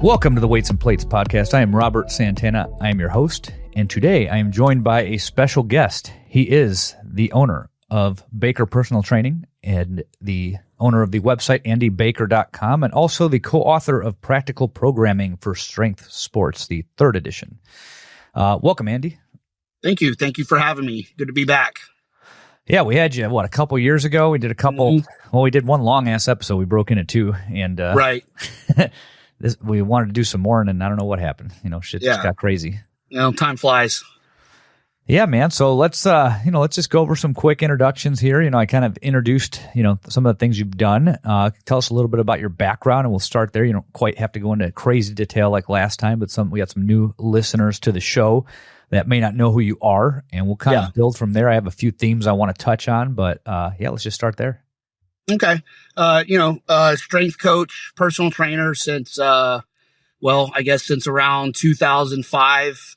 Welcome to the Weights and Plates podcast. I am Robert Santana. I am your host, and today I am joined by a special guest. He is the owner of Baker Personal Training and the owner of the website andybaker.com, and also the co-author of Practical Programming for Strength Sports, the third edition. Welcome, Andy. Thank you. Thank you for having me. Good to be back. Yeah, we had you, a couple years ago? We did a couple, well, we did one long-ass episode. We broke into two, and right. We wanted to do some more, and then I don't know what happened. Shit just got crazy. Time flies. Yeah, man. So let's just go over some quick introductions here. I kind of introduced, some of the things you've done. Tell us a little bit about your background, and we'll start there. You don't quite have to go into crazy detail like last time, but we got some new listeners to the show that may not know who you are, and we'll kind of build from there. I have a few themes I want to touch on, but let's just start there. Okay. Strength coach, personal trainer since, I guess since around 2005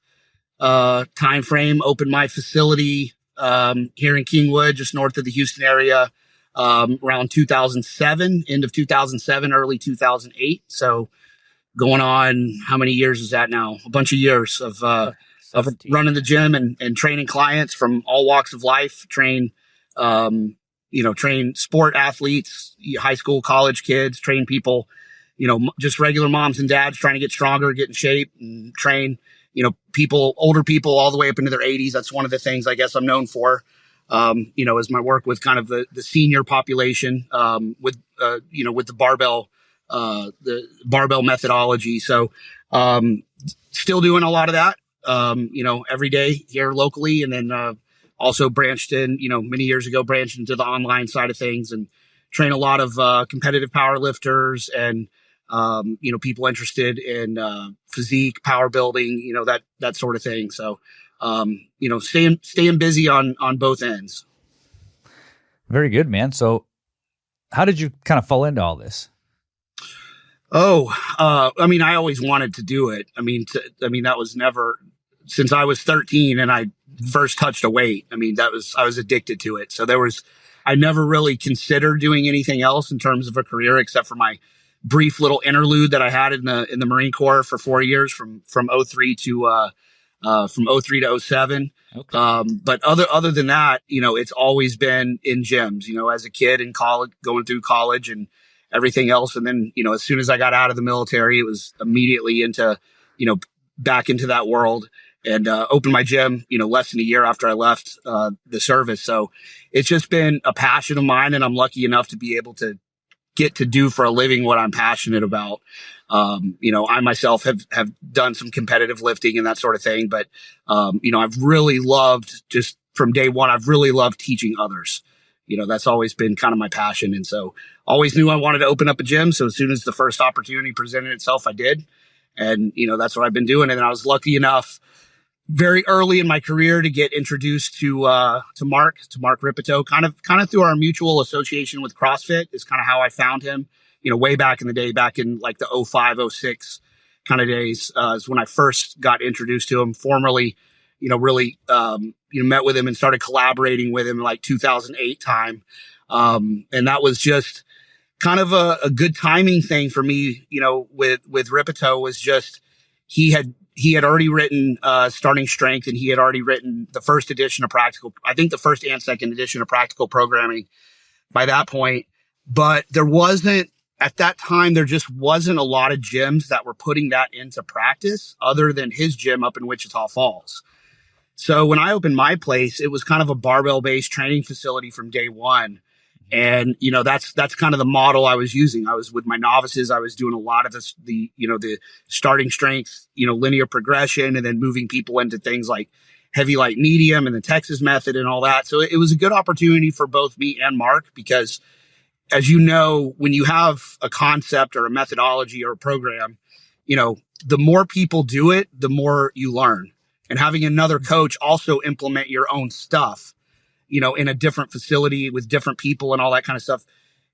time frame. Opened my facility here in Kingwood, just north of the Houston area, around 2007, end of 2007, early 2008. So going on, how many years is that now? A bunch of years of running the gym and training clients from all walks of life, train sport athletes, high school, college kids, train people, just regular moms and dads trying to get stronger, get in shape, and train, people, older people all the way up into their 80s. That's one of the things I guess I'm known for, is my work with kind of the senior population, with the barbell methodology. So, still doing a lot of that, every day here locally. And then, also branched many years ago, branched into the online side of things and train a lot of competitive powerlifters and, people interested in physique, power building, that sort of thing. So, staying busy on both ends. Very good, man. So how did you kind of fall into all this? I always wanted to do it. That was never since I was 13 and I first touched a weight. I was addicted to it. So I never really considered doing anything else in terms of a career, except for my brief little interlude that I had in the Marine Corps for 4 years from 03 to 07. Okay. But other than that, it's always been in gyms, as a kid in college, going through college and everything else. And then, as soon as I got out of the military, it was immediately into, back into that world. And opened my gym, less than a year after I left the service. So it's just been a passion of mine, and I'm lucky enough to be able to get to do for a living what I'm passionate about. I myself have done some competitive lifting and that sort of thing, but I've really loved, just from day one, I've really loved teaching others. That's always been kind of my passion, and so always knew I wanted to open up a gym. So as soon as the first opportunity presented itself, I did, and that's what I've been doing. And then I was lucky enough, very early in my career, to get introduced to Mark Ripito, kind of through our mutual association with CrossFit is kind of how I found him, way back in the day, back in like the 05, 06 kind of days, is when I first got introduced to him formally, really, met with him and started collaborating with him in like 2008 time. And that was just kind of a good timing thing for me, with Ripito, was just, he had already written Starting Strength, and he had already written the first edition of the first and second edition of Practical Programming by that point. But at that time, there just wasn't a lot of gyms that were putting that into practice other than his gym up in Wichita Falls. So when I opened my place, it was kind of a barbell-based training facility from day one. And, that's kind of the model I was using. I was with my novices. I was doing a lot of the starting strength, linear progression, and then moving people into things like heavy, light, medium, and the Texas method and all that. So it was a good opportunity for both me and Mark, because as you know, when you have a concept or a methodology or a program, the more people do it, the more you learn. And having another coach also implement your own stuff, in a different facility with different people and all that kind of stuff.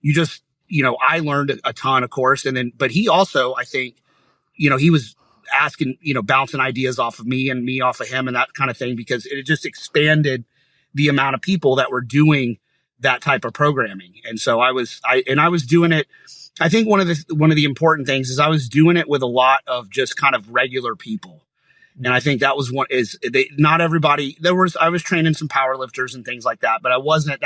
You just, I learned a ton, of course. And then, but he also, I think, he was asking, bouncing ideas off of me and me off of him and that kind of thing, because it just expanded the amount of people that were doing that type of programming. And so I was doing it I think one of the important things is I was doing it with a lot of just kind of regular people. And I think that was not everybody I was training some power lifters and things like that, but that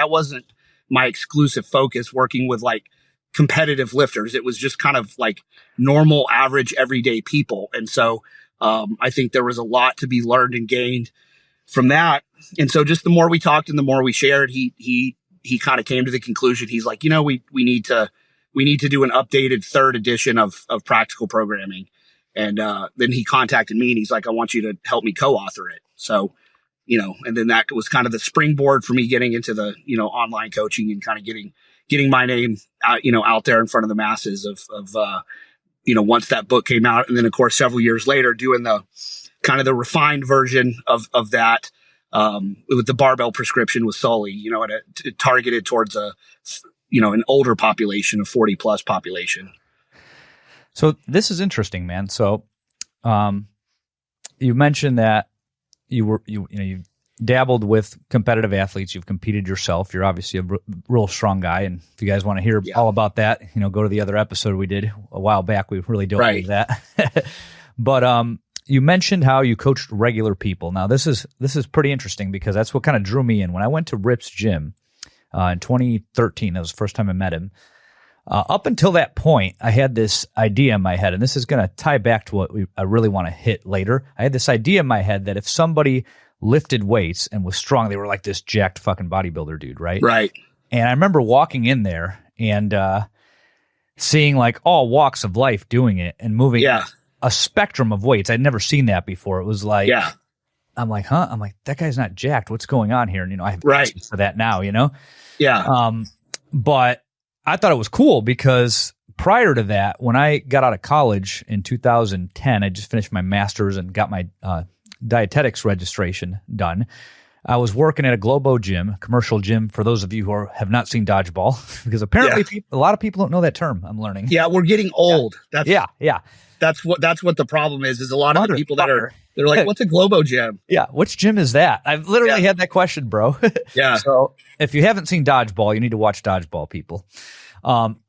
wasn't my exclusive focus working with like competitive lifters. It was just kind of like normal, average, everyday people. And so, I think there was a lot to be learned and gained from that. And so just the more we talked and the more we shared, he kind of came to the conclusion. He's like, we need to do an updated third edition of practical programming. And then he contacted me and he's like, I want you to help me co-author it. So, and then that was kind of the springboard for me getting into the, online coaching and kind of getting my name out, out there in front of the masses of once that book came out. And then of course, several years later, doing the kind of the refined version of that, with the barbell prescription with Sully, targeted towards an older population, a 40 plus population. So this is interesting, man. So, you mentioned that you dabbled with competitive athletes. You've competed yourself. You're obviously a real strong guy. And if you guys want to hear all about that, go to the other episode we did a while back. We really don't do that. But, you mentioned how you coached regular people. Now this is pretty interesting because that's what kind of drew me in. When I went to Rip's gym, in 2013, that was the first time I met him. Up until that point, I had this idea in my head, and this is going to tie back to what I really want to hit later. I had this idea in my head that if somebody lifted weights and was strong, they were like this jacked fucking bodybuilder dude, right? Right. And I remember walking in there and seeing like all walks of life doing it and moving a spectrum of weights. I'd never seen that before. It was like, I'm like, huh? I'm like, that guy's not jacked. What's going on here? And, I have answers for that now, Yeah. But I thought it was cool because prior to that, when I got out of college in 2010, I just finished my master's and got my dietetics registration done. I was working at a Globo gym, commercial gym, for those of you who have not seen dodgeball, because apparently a lot of people don't know that term, I'm learning. Yeah, we're getting old. Yeah. That's what the problem is a lot of the people they're like, what's a Globo gym? Yeah. Which gym is that? I've literally had that question, bro. Yeah. So if you haven't seen dodgeball, you need to watch dodgeball, people.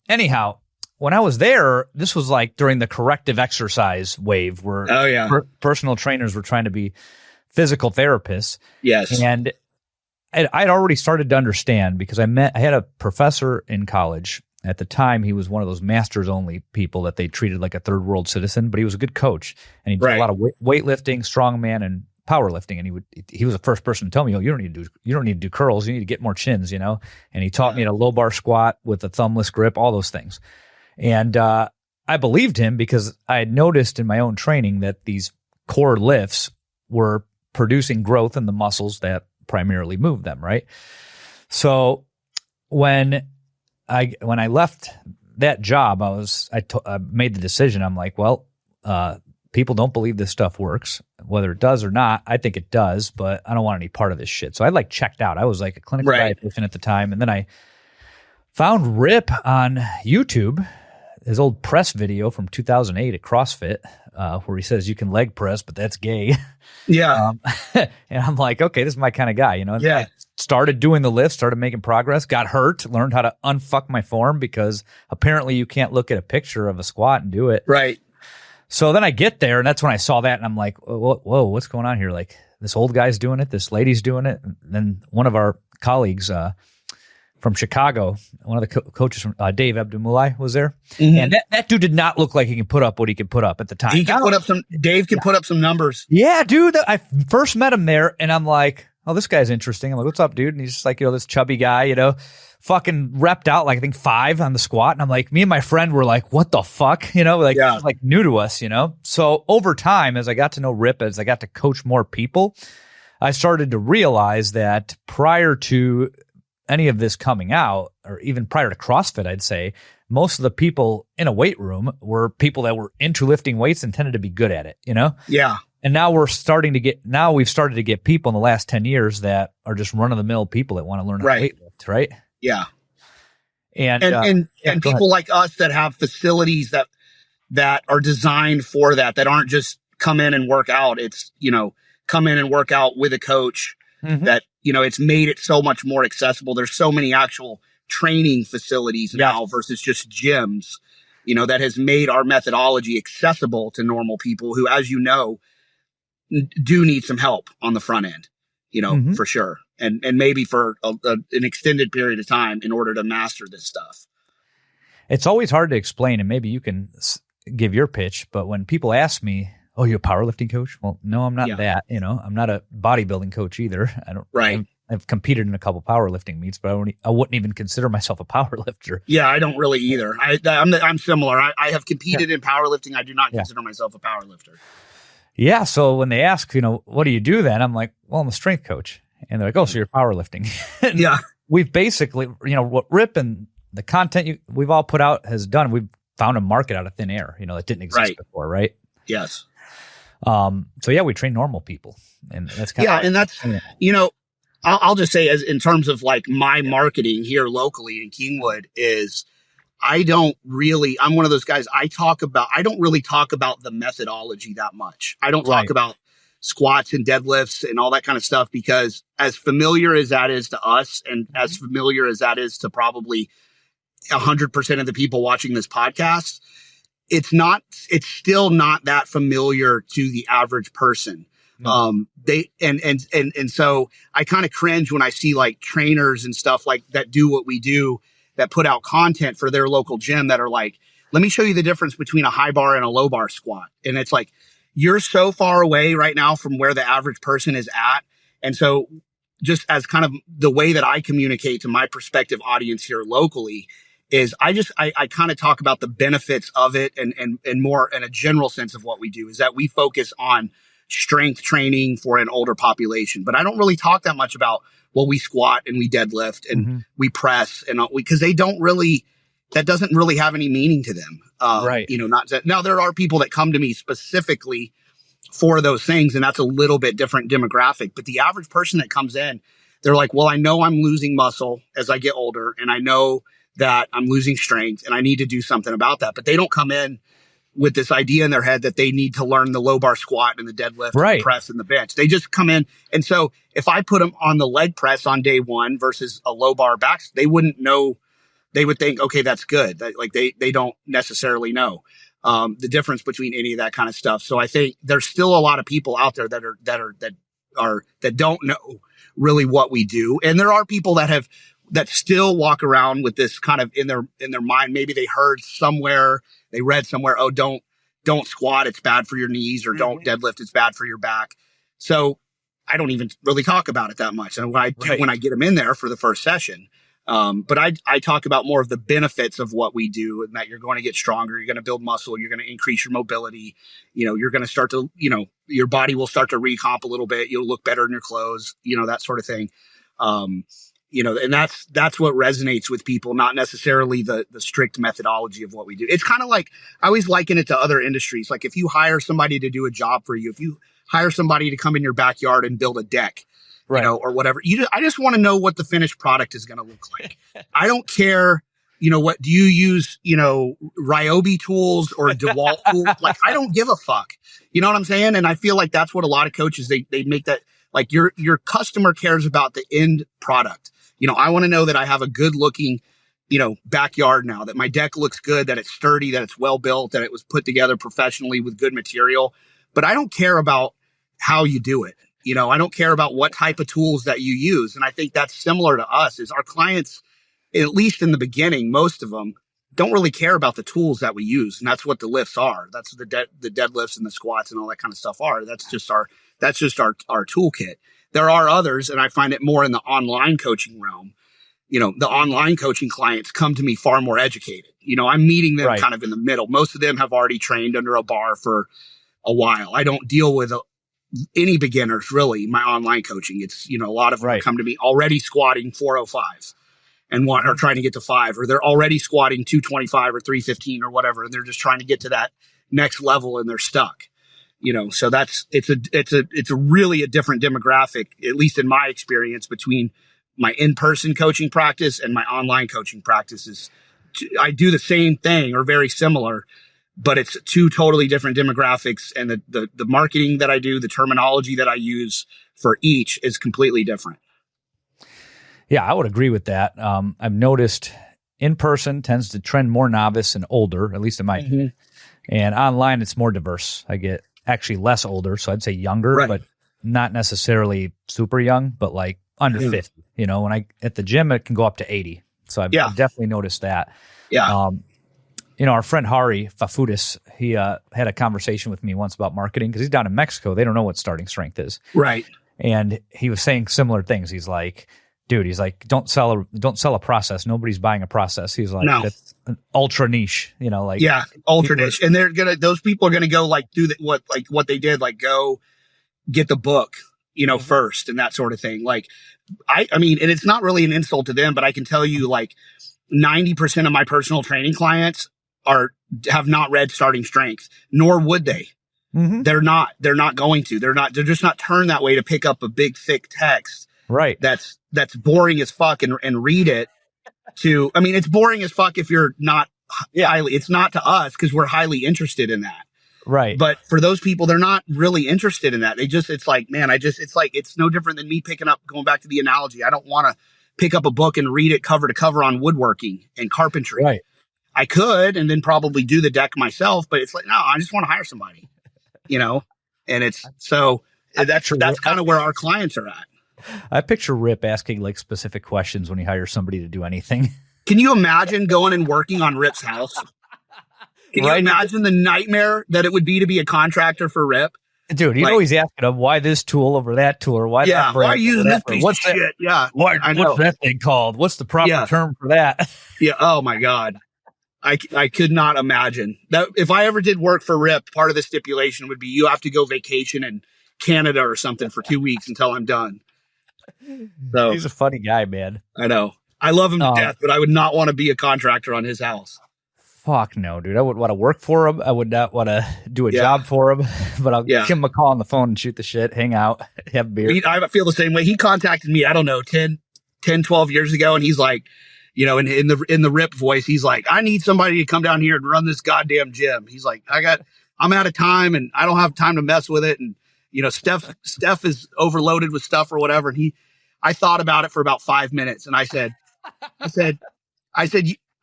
Anyhow, when I was there, this was like during the corrective exercise wave where personal trainers were trying to be physical therapists. Yes. And I'd already started to understand because I had a professor in college. At the time, he was one of those masters only people that they treated like a third world citizen, but he was a good coach and he did a lot of weightlifting, strongman, and powerlifting. And he was the first person to tell me, you don't need to do curls. You need to get more chins, And he taught me to low bar squat with a thumbless grip, all those things. And, I believed him because I had noticed in my own training that these core lifts were producing growth in the muscles that primarily move them. Right. So when I left that job, I made the decision. I'm like, well, people don't believe this stuff works, whether it does or not. I think it does, but I don't want any part of this shit. So I checked out. I was like a clinical dietitian at the time. And then I found Rip on YouTube, his old press video from 2008 at CrossFit, where he says you can leg press, but that's gay. Yeah. And I'm like, okay, this is my kind of guy, Yeah. I started doing the lift, started making progress, got hurt, learned how to unfuck my form because apparently you can't look at a picture of a squat and do it. Right. So then I get there and that's when I saw that and I'm like, whoa, what's going on here? Like this old guy's doing it, this lady's doing it. And then one of our colleagues, from Chicago, one of the coaches from Dave Abdulmulai was there. Mm-hmm. And that dude did not look like he could put up what he could put up at the time. Dave could put up some numbers. Yeah, dude. I first met him there and I'm like, oh, this guy's interesting. I'm like, what's up, dude? And he's just like, this chubby guy, fucking repped out like I think 5 on the squat. And I'm like, me and my friend were like, what the fuck? Like new to us, So over time, as I got to know Rip, as I got to coach more people, I started to realize that prior to any of this coming out, or even prior to CrossFit, I'd say most of the people in a weight room were people that were into lifting weights and tended to be good at it, Yeah. And now we've started to get people in the last 10 years that are just run of the mill people that want to learn how to weight lift, right? Yeah. And people like us that have facilities that are designed for that aren't just come in and work out. It's, come in and work out with a coach that, it's made it so much more accessible. There's so many actual training facilities now versus just gyms. that has made our methodology accessible to normal people who, as you know, do need some help on the front end, for sure. And maybe for an extended period of time in order to master this stuff. It's always hard to explain, and maybe you can give your pitch, but when people ask me, "Oh, you're a powerlifting coach?" Well, no, I'm not that. I'm not a bodybuilding coach either. I don't. Right. I've competed in a couple powerlifting meets, but I wouldn't even consider myself a powerlifter. Yeah, I don't really either. I'm similar. I have competed in powerlifting. I do not consider myself a powerlifter. Yeah. So when they ask, what do you do then? I'm like, well, I'm a strength coach. And they're like, oh, so you're powerlifting. Yeah. We've basically, what Rip and the content we've all put out has done, we've found a market out of thin air, that didn't exist before, right? Yes. So yeah, we train normal people. And that's kind of. And that's, I'll just say, as in terms of like my marketing here locally in Kingwood, is I'm one of those guys. I don't really talk about the methodology that much. I don't talk about squats and deadlifts and all that kind of stuff, because as familiar as that is to us, and as familiar as that is to probably 100% of the people watching this podcast, it's still not that familiar to the average person. No. So I kind of cringe when I see like trainers and stuff like that do what we do, that put out content for their local gym that are like, let me show you the difference between a high bar and a low bar squat. And it's like, you're so far away right now from where the average person is at. And so just as kind of the way that I communicate to my prospective audience here locally is I kind of talk about the benefits of it and more in a general sense of what we do, is that we focus on strength training for an older population. But I don't really talk that much about, we squat and we deadlift and we press, and because that doesn't really have any meaning to them. Right. Now there are people that come to me specifically for those things, and that's a little bit different demographic. But the average person that comes in, they're like, well, I know I'm losing muscle as I get older, and I know that I'm losing strength, and I need to do something about that. But they don't come in with this idea in their head that they need to learn the low bar squat and the deadlift, and the press and the bench. They just come in. And so if I put them on the leg press on day one versus a low bar back, they wouldn't know. They would think, okay, that's good. They don't necessarily know the difference between any of that kind of stuff. So I think there's still a lot of people out there that don't know really what we do. And there are people that still walk around with this kind of in their mind. Maybe they heard somewhere, they read somewhere, oh, don't squat, it's bad for your knees, or don't deadlift, it's bad for your back. So I don't even really talk about it that much. And when I get them in there for the first session, but I talk about more of the benefits of what we do, and that you're going to get stronger, you're going to build muscle, you're going to increase your mobility, you're going to start to, your body will start to recomp a little bit, you'll look better in your clothes, that sort of thing. And that's what resonates with people, not necessarily the strict methodology of what we do. It's kind of like, I always liken it to other industries. Like if you hire somebody to do a job for you, if you hire somebody to come in your backyard and build a deck, or whatever, I just want to know what the finished product is going to look like. I don't care, what do you use, Ryobi tools or DeWalt tools? Like, I don't give a fuck. You know what I'm saying? And I feel like that's what a lot of coaches, they make that, like your customer cares about the end product. I want to know that I have a good looking, backyard now, that my deck looks good, that it's sturdy, that it's well built, that it was put together professionally with good material. But I don't care about how you do it. I don't care about what type of tools that you use. And I think that's similar to us, is our clients, at least in the beginning, most of them don't really care about the tools that we use. And that's what the lifts are. That's the deadlifts and the squats and all that kind of stuff are. That's just our toolkit. There are others, and I find it more in the online coaching realm. The online coaching clients come to me far more educated. I'm meeting them kind of in the middle. Most of them have already trained under a bar for a while. I don't deal with any beginners really. My online coaching, it's, a lot of them come to me already squatting 405 and are trying to get to 5, or they're already squatting 225 or 315 or whatever. And they're just trying to get to that next level and they're stuck. So it's a really a different demographic, at least in my experience, between my in-person coaching practice and my online coaching practices. I do the same thing or very similar, but it's two totally different demographics. And the marketing that I do, the terminology that I use for each is completely different. Yeah, I would agree with that. I've noticed, in person tends to trend more novice and older, at least in my opinion. And online, it's more diverse. I get actually less older, so I'd say younger, but not necessarily super young, but like under 50. You know, when I at the gym, it can go up to 80. So I've definitely noticed that. Yeah. You know, our friend Hari Fafudis, he had a conversation with me once about marketing because he's down in Mexico. They don't know what starting strength is. Right. And he was saying similar things. He's like, dude, he's like, don't sell a process. Nobody's buying a process. He's like, that's an ultra niche, you know, like ultra niche. And those people are gonna go like do what they did, like go get the book, you know, first and that sort of thing. Like I mean, and it's not really an insult to them, but I can tell you like 90% of my personal training clients have not read Starting Strength, nor would they. They're not going to. They're just not turned that way to pick up a big thick text. Right. That's boring as fuck and read it to, I mean, it's boring as fuck if you're not highly, it's not to us because we're highly interested in that. Right. But for those people, they're not really interested in that. It's like, man, it's no different than me going back to the analogy. I don't want to pick up a book and read it cover to cover on woodworking and carpentry. Right. I could, and then probably do the deck myself, but it's like, no, I just want to hire somebody, you know? And it's so that's kind of where our clients are at. I picture Rip asking like specific questions when he hires somebody to do anything. Can you imagine going and working on Rip's house? Can you imagine the nightmare that it would be to be a contractor for Rip? Dude, you know he's asking him why this tool over that tool, or why that why are you using this piece of shit? Yeah. What's that thing called? What's the proper term for that? Yeah. Oh my God. I could not imagine that if I ever did work for Rip, part of the stipulation would be you have to go vacation in Canada or something for 2 weeks until I'm done. So he's a funny guy, man. I know. I love him to death, but I would not want to be a contractor on his house. Fuck no, dude. I would want to work for him. I would not want to do a job for him, but I'll give him a call on the phone and shoot the shit, hang out, have beer. I feel the same way. He contacted me, I don't know, 10, 12 years ago. And he's like, you know, in the Rip voice, he's like, I need somebody to come down here and run this goddamn gym. He's like, I'm out of time and I don't have time to mess with it. And, you know, Steph is overloaded with stuff or whatever. And I thought about it for about 5 minutes. And I said,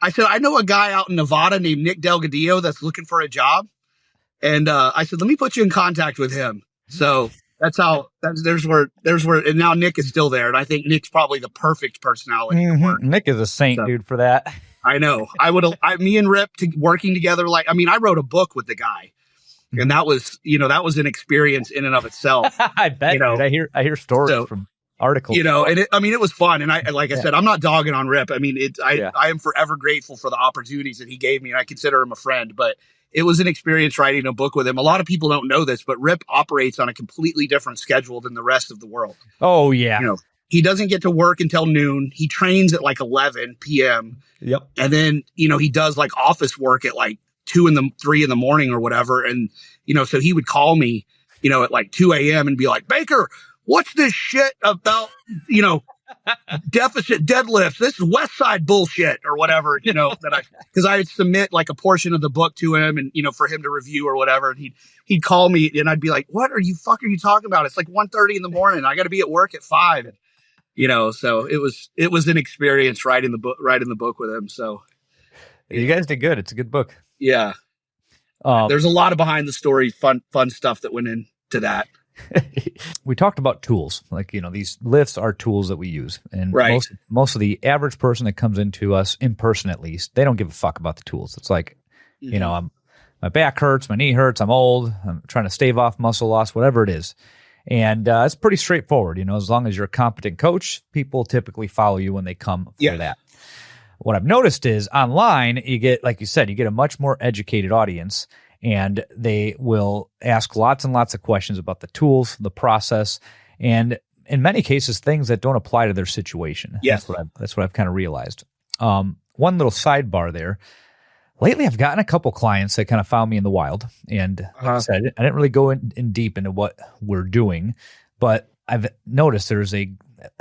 I know a guy out in Nevada named Nick Delgadillo that's looking for a job. And, I said, let me put you in contact with him. So there's where, and now Nick is still there. And I think Nick's probably the perfect personality to work. Nick is a saint, dude, for that. I know. Me and Rip working together. Like, I mean, I wrote a book with the guy and that was an experience in and of itself. I bet, you know, dude, I hear stories from articles, you know, and it was fun. And I said, I'm not dogging on Rip. I mean, I am forever grateful for the opportunities that he gave me. And I consider him a friend, but it was an experience writing a book with him. A lot of people don't know this, but Rip operates on a completely different schedule than the rest of the world. Oh yeah. You know, he doesn't get to work until noon. He trains at like 11 PM. Yep. And then, you know, he does like office work at like 3 in the morning or whatever. And, you know, so he would call me, you know, at like 2 a.m. and be like, Baker, what's this shit about, you know, deficit deadlifts? This is West Side bullshit or whatever, you know, because I would submit like a portion of the book to him and, you know, for him to review or whatever. And he'd call me and I'd be like, what are you talking about? It's like 1:30 in the morning. I got to be at work at 5. And, you know, so it was an experience writing the book with him. So you guys did good. It's a good book. Yeah. There's a lot of behind the story, fun stuff that went into that. We talked about tools, like, you know, these lifts are tools that we use, and most of the average person that comes into us in person, at least, they don't give a fuck about the tools. It's like, you know, my back hurts, my knee hurts, I'm old, I'm trying to stave off muscle loss, whatever it is. And it's pretty straightforward. You know, as long as you're a competent coach, people typically follow you when they come for that. What I've noticed is online, you get, like you said, you get a much more educated audience, and they will ask lots and lots of questions about the tools, the process, and in many cases, things that don't apply to thetheir situation. Yes. That's what I've kind of realized. One little sidebar there. Lately, I've gotten a couple clients that kind of found me in the wild. And like I said, I didn't really go in deep into what we're doing, but I've noticed I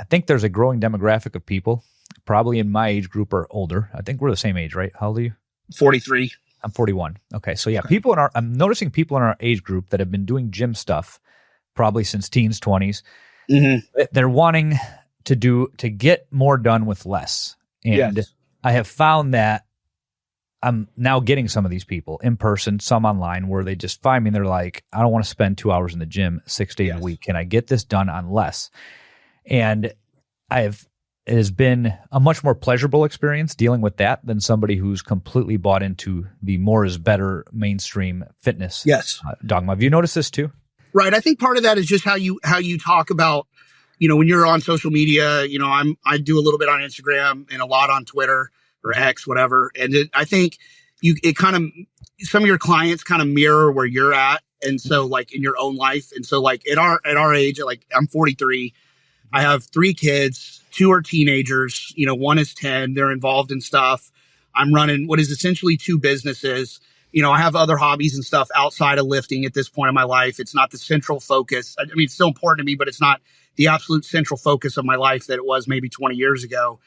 think there's a growing demographic of people, probably in my age group or older. I think we're the same age, right? How old are you? 43. I'm 41. Okay. So yeah, I'm noticing people in our age group that have been doing gym stuff probably since teens, 20s. Mm-hmm. They're wanting to get more done with less. And I have found that I'm now getting some of these people in person, some online, where they just find me and they're like, I don't want to spend 2 hours in the gym 6 days a week. Can I get this done on less? And it has been a much more pleasurable experience dealing with that than somebody who's completely bought into the more is better mainstream fitness dogma. Have you noticed this too? Right. I think part of that is just how you talk about, when you're on social media. I do a little bit on Instagram and a lot on Twitter or X, whatever. And I think it kind of, some of your clients kind of mirror where you're at. And so like in your own life. And so like at our age, like I'm 43, I have 3 kids, 2 are teenagers, 1 is 10. They're involved in stuff. I'm running what is essentially 2 businesses. I have other hobbies and stuff outside of lifting at this point in my life. It's not the central focus. I mean, it's still important to me, but it's not the absolute central focus of my life that it was maybe 20 years ago.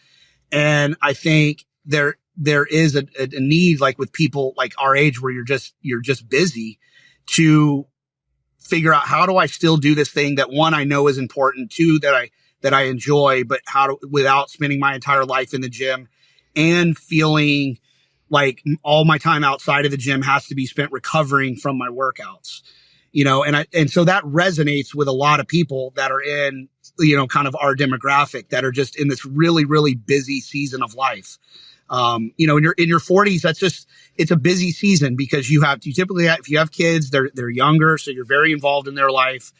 And I think there is a need, like with people like our age, where you're just busy, to figure out, how do I still do this thing that, 1, I know is important, 2, that I enjoy, but without spending my entire life in the gym and feeling like all my time outside of the gym has to be spent recovering from my workouts, and so that resonates with a lot of people that are in, kind of our demographic, that are just in this really, really busy season of life. In your 40s, it's a busy season, because you typically have, if you have kids, they're younger. So you're very involved in their life.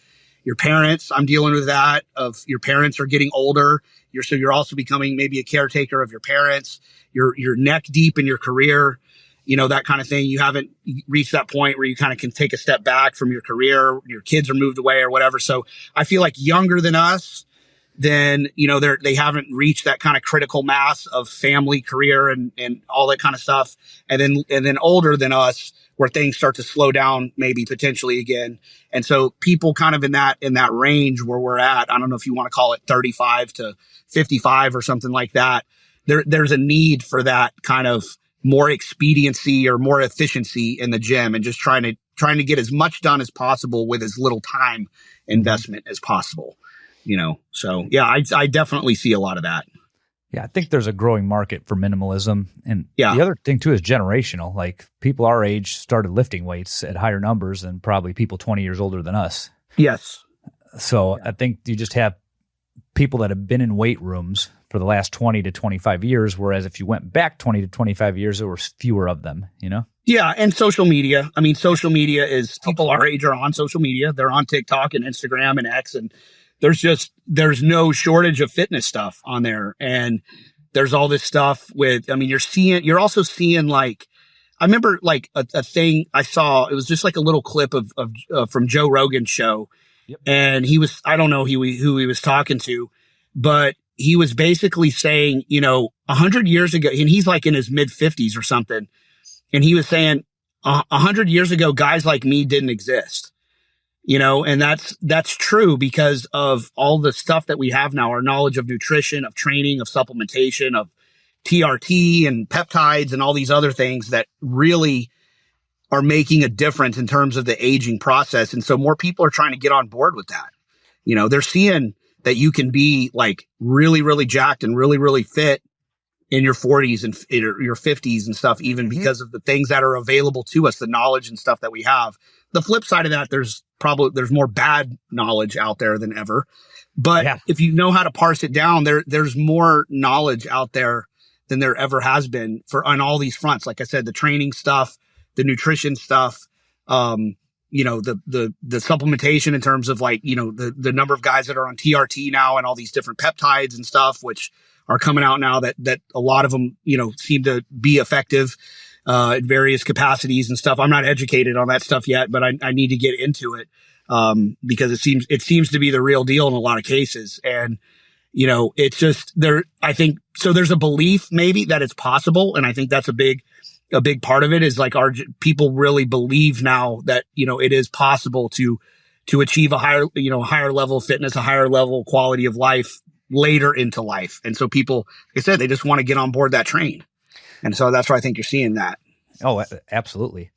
Your parents, I'm dealing with that, of your parents are getting older. You're also becoming maybe a caretaker of your parents. You're neck deep in your career, that kind of thing. You haven't reached that point where you kind of can take a step back from your career. Your kids are moved away or whatever. So I feel like younger than us, then, they haven't reached that kind of critical mass of family, career, and all that kind of stuff. And then older than us, where things start to slow down, maybe potentially again. And so people kind of in that range where we're at, I don't know if you want to call it 35 to 55 or something like that. There's a need for that kind of more expediency or more efficiency in the gym, and just trying to get as much done as possible with as little time investment as possible. So yeah, I definitely see a lot of that. Yeah, I think there's a growing market for minimalism. And the other thing too is generational. Like, people our age started lifting weights at higher numbers than probably people 20 years older than us. Yes. So I think you just have people that have been in weight rooms for the last 20 to 25 years, whereas if you went back 20 to 25 years, there were fewer of them, Yeah, and social media. I mean, social media is, people our age are on social media. They're on TikTok and Instagram and X, and there's no shortage of fitness stuff on there. And there's all this stuff you're also seeing, like, I remember like a thing I saw, it was just like a little clip of from Joe Rogan's show. Yep. And I don't know who he was talking to, but he was basically saying, 100 years ago, and he's like in his mid 50s or something. And he was saying 100 years ago, guys like me didn't exist. And that's true because of all the stuff that we have now, our knowledge of nutrition, of training, of supplementation, of TRT and peptides and all these other things that really are making a difference in terms of the aging process. And so more people are trying to get on board with that. They're seeing that you can be like really, really jacked and really, really fit in your 40s and your 50s and stuff, even because of the things that are available to us, the knowledge and stuff that we have. The flip side of that, there's more bad knowledge out there than ever. But if you know how to parse it down, there's more knowledge out there than there ever has been on all these fronts. Like I said, the training stuff, the nutrition stuff, the supplementation in terms of like, the number of guys that are on TRT now and all these different peptides and stuff, which are coming out now that a lot of them, seem to be effective in various capacities and stuff. I'm not educated on that stuff yet, but I need to get into it because it seems to be the real deal in a lot of cases. And, it's just I think, so there's a belief maybe that it's possible. And I think that's a big part of it is like our people really believe now that, it is possible to achieve a higher level of fitness, a higher level quality of life later into life. And so people, like I said, they just want to get on board that train. And so that's why I think you're seeing that. Oh, absolutely.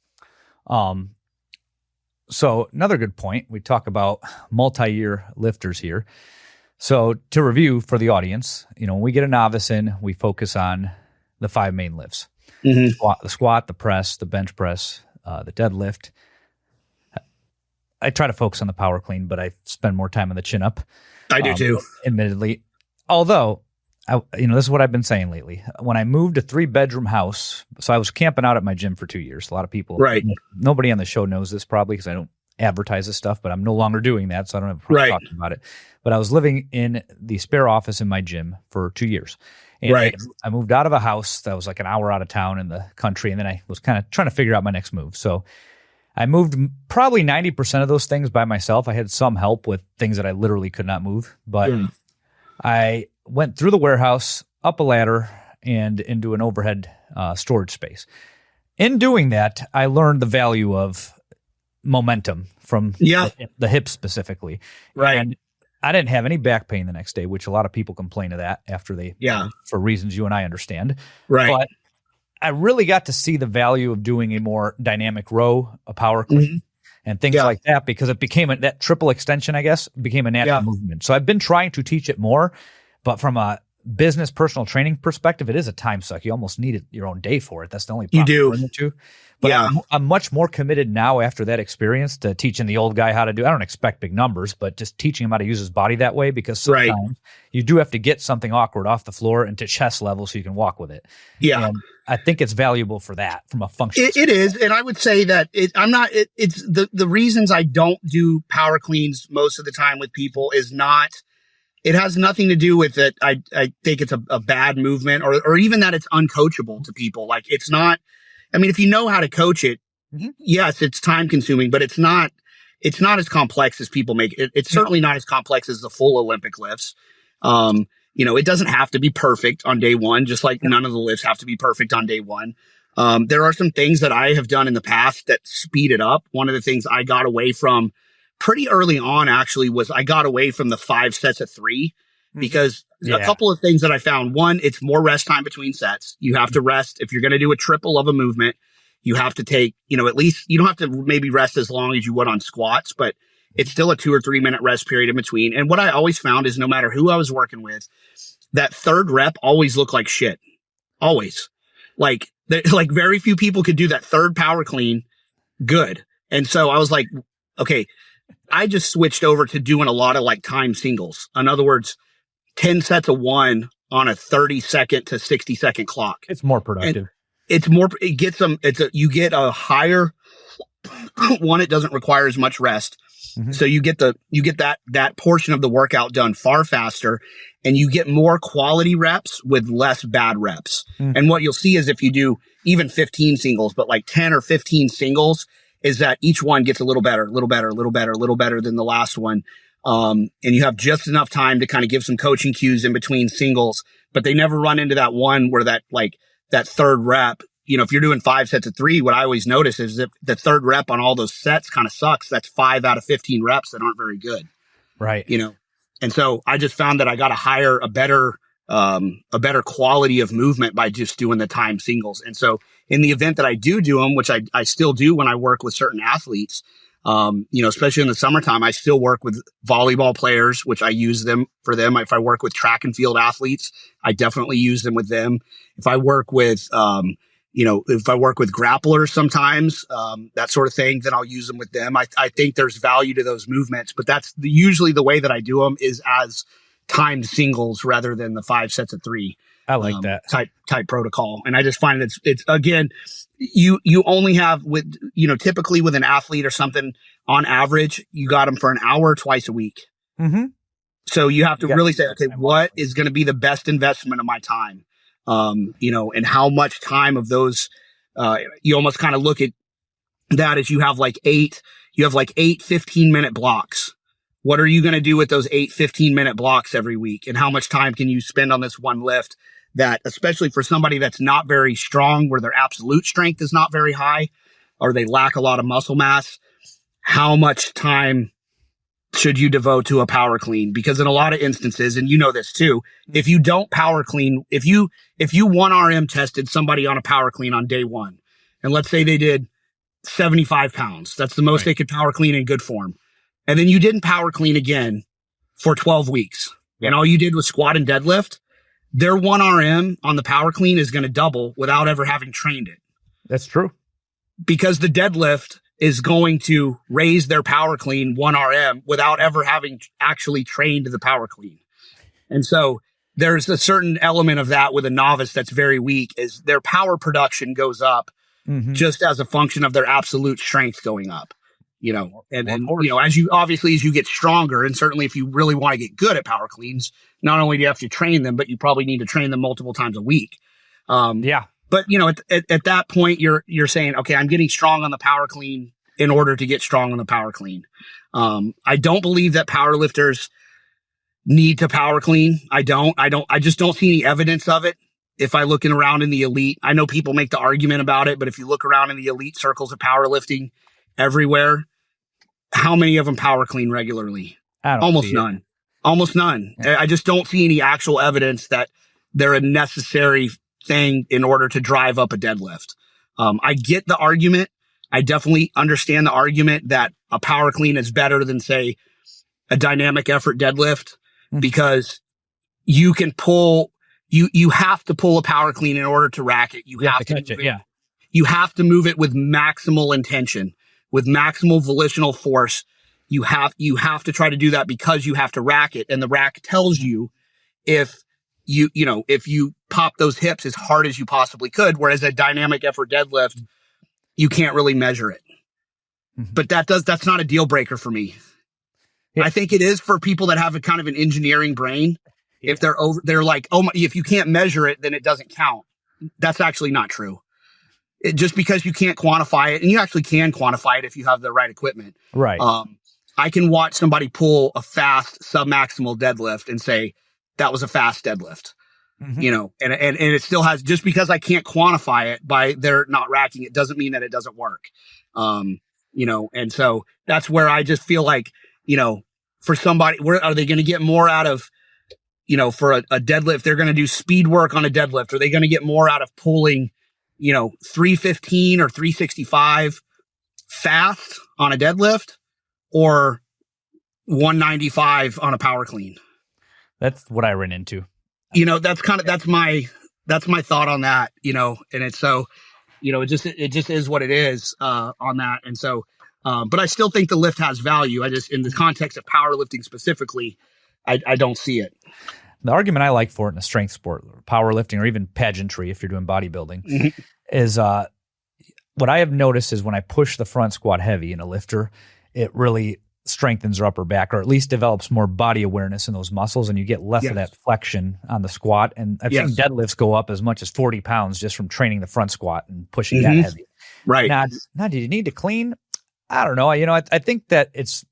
So another good point, we talk about multi-year lifters here. So to review for the audience, when we get a novice in, we focus on the 5 main lifts: Mm-hmm. the squat, the press, the bench press, the deadlift. I try to focus on the power clean, but I spend more time on the chin up. I do too. Admittedly, although this is what I've been saying lately. When I moved a 3-bedroom house, so I was camping out at my gym for 2 years. A lot of people, right? Nobody on the show knows this probably because I don't advertise this stuff, but I'm no longer doing that, so I don't have a problem talking about it. But I was living in the spare office in my gym for 2 years. And I moved out of a house that was like an hour out of town in the country, and then I was kind of trying to figure out my next move. So I moved probably 90% of those things by myself. I had some help with things that I literally could not move, but I went through the warehouse, up a ladder, and into an overhead storage space. In doing that, I learned the value of momentum from the hips specifically. Right. And I didn't have any back pain the next day, which a lot of people complain of that after they, for reasons you and I understand. Right. But I really got to see the value of doing a more dynamic row, a power clean, and things like that, because it became that triple extension, I guess, became a natural movement. So I've been trying to teach it more, but from a business personal training perspective, it is a time suck. You almost need your own day for it. That's the only problem. You do. But I'm much more committed now after that experience to teaching the old guy how to do. I don't expect big numbers, but just teaching him how to use his body that way, because sometimes you do have to get something awkward off the floor into chest level so you can walk with it. Yeah. And I think it's valuable for that from a function. It is. And I would say that it's the reasons I don't do power cleans most of the time with people is not, it has nothing to do with it. I think it's a bad movement or even that it's uncoachable to people. Like it's not, I mean, if you know how to coach it, yes, it's time consuming, but it's not as complex as people make it. It's certainly not as complex as the full Olympic lifts. It doesn't have to be perfect on day one, just like none of the lifts have to be perfect on day one. There are some things that I have done in the past that speed it up. One of the things I got away from pretty early on actually was I got away from the 5 sets of 3 because a couple of things that I found. One, it's more rest time between sets. You have to rest. If you're going to do a triple of a movement, you have to take, at least you don't have to maybe rest as long as you would on squats, but it's still a 2 or 3 minute rest period in between. And what I always found is no matter who I was working with, that third rep always looked like shit. Always. Like very few people could do that third power clean good. And so I was like, okay, I just switched over to doing a lot of like time singles. In other words, 10 sets of 1 on a 30-second to 60-second clock. It's more productive. You get a higher one. It doesn't require as much rest. So you get that portion of the workout done far faster, and you get more quality reps with less bad reps. And what you'll see is if you do even 15 singles, but like 10 or 15 singles, is that each one gets a little better than the last one. And you have just enough time to kind of give some coaching cues in between singles, but they never run into that one where that third rep, if you're doing 5 sets of 3, what I always notice is that the third rep on all those sets kind of sucks. That's 5 out of 15 reps that aren't very good. Right. And so I just found that I got to hire a better quality of movement by just doing the time singles. And so in the event that I do them, which I still do when I work with certain athletes, especially in the summertime, I still work with volleyball players, which I use them for them. If I work with track and field athletes, I definitely use them with them. If I work with, grapplers sometimes, that sort of thing, then I'll use them with them. I think there's value to those movements, but that's usually the way that I do them is as timed singles rather than the 5 sets of 3. I like that type protocol. And I just find it's again, you only have typically with an athlete or something on average, you got them for an hour twice a week. So you have to really say, okay, what is going to be the best investment of my time? And how much time of those, you almost kind of look at that as you have like 8 15-minute blocks. What are you going to do with those 8 15-minute blocks every week? And how much time can you spend on this one lift that, especially for somebody that's not very strong, where their absolute strength is not very high, or they lack a lot of muscle mass, how much time should you devote to a power clean? Because in a lot of instances, and you know this too, if you don't power clean, if you 1RM tested somebody on a power clean on day 1, and let's say they did 75 pounds, that's the most they could power clean in good form. And then you didn't power clean again for 12 weeks. And all you did was squat and deadlift. their 1 RM on the power clean is going to double without ever having trained it. That's true. Because the deadlift is going to raise their power clean 1 RM without ever having actually trained the power clean. And so there's a certain element of that with a novice that's very weak, is their power production goes up just as a function of their absolute strength going up, you know, and you know, as you get stronger, and certainly if you really want to get good at power cleans, not only do you have to train them, but you probably need to train them multiple times a week. But you know, at that point, you're saying, okay, I'm getting strong on the power clean in order to get strong on the power clean. I don't believe that power lifters need to power clean. I just don't see any evidence of it. If I looking around in the elite, I know people make the argument about it, but if you look around in the elite circles of powerlifting everywhere, how many of them power clean regularly? Almost none. Almost none. Yeah. I just don't see any actual evidence that they're a necessary thing in order to drive up a deadlift. I get the argument. I definitely understand the argument that a power clean is better than, say, a dynamic effort deadlift, because you can pull, you have to pull a power clean in order to rack it. You have to catch it. Yeah. You have to move it with maximal intention, with maximal volitional force. You have to try to do that because you have to rack it. And the rack tells you if you pop those hips as hard as you possibly could, whereas a dynamic effort deadlift, you can't really measure it. But that's not a deal breaker for me. Yeah. I think it is for people that have a kind of an engineering brain. Yeah. If they're like, oh, if you can't measure it, then it doesn't count. That's actually not true. Just because you can't quantify it, and you actually can quantify it if you have the right equipment. Right. I can watch somebody pull a fast submaximal deadlift and say that was a fast deadlift. You know, and it still has, just because I can't quantify it by they're not racking it doesn't mean that it doesn't work. You know, and so that's where I just feel like, you know, for somebody, where are they going to get more out of, you know, for a deadlift? They're going to do speed work on a deadlift. Are they going to get more out of pulling, you know, 315 or 365 fast on a deadlift, or 195 on a power clean? That's what I ran into. You know, that's my thought on that, you know, and it's so, you know, it just is what it is, on that. And so, but I still think the lift has value. I just, in the context of powerlifting specifically, I don't see it. The argument I like for it in a strength sport, powerlifting, or even pageantry, if you're doing bodybuilding, is what I have noticed is when I push the front squat heavy in a lifter, it really strengthens your upper back, or at least develops more body awareness in those muscles, and you get less of that flexion on the squat. And I've seen deadlifts go up as much as 40 pounds just from training the front squat and pushing that heavy. Right. Now, do you need to clean? I don't know. You know, I think that it's,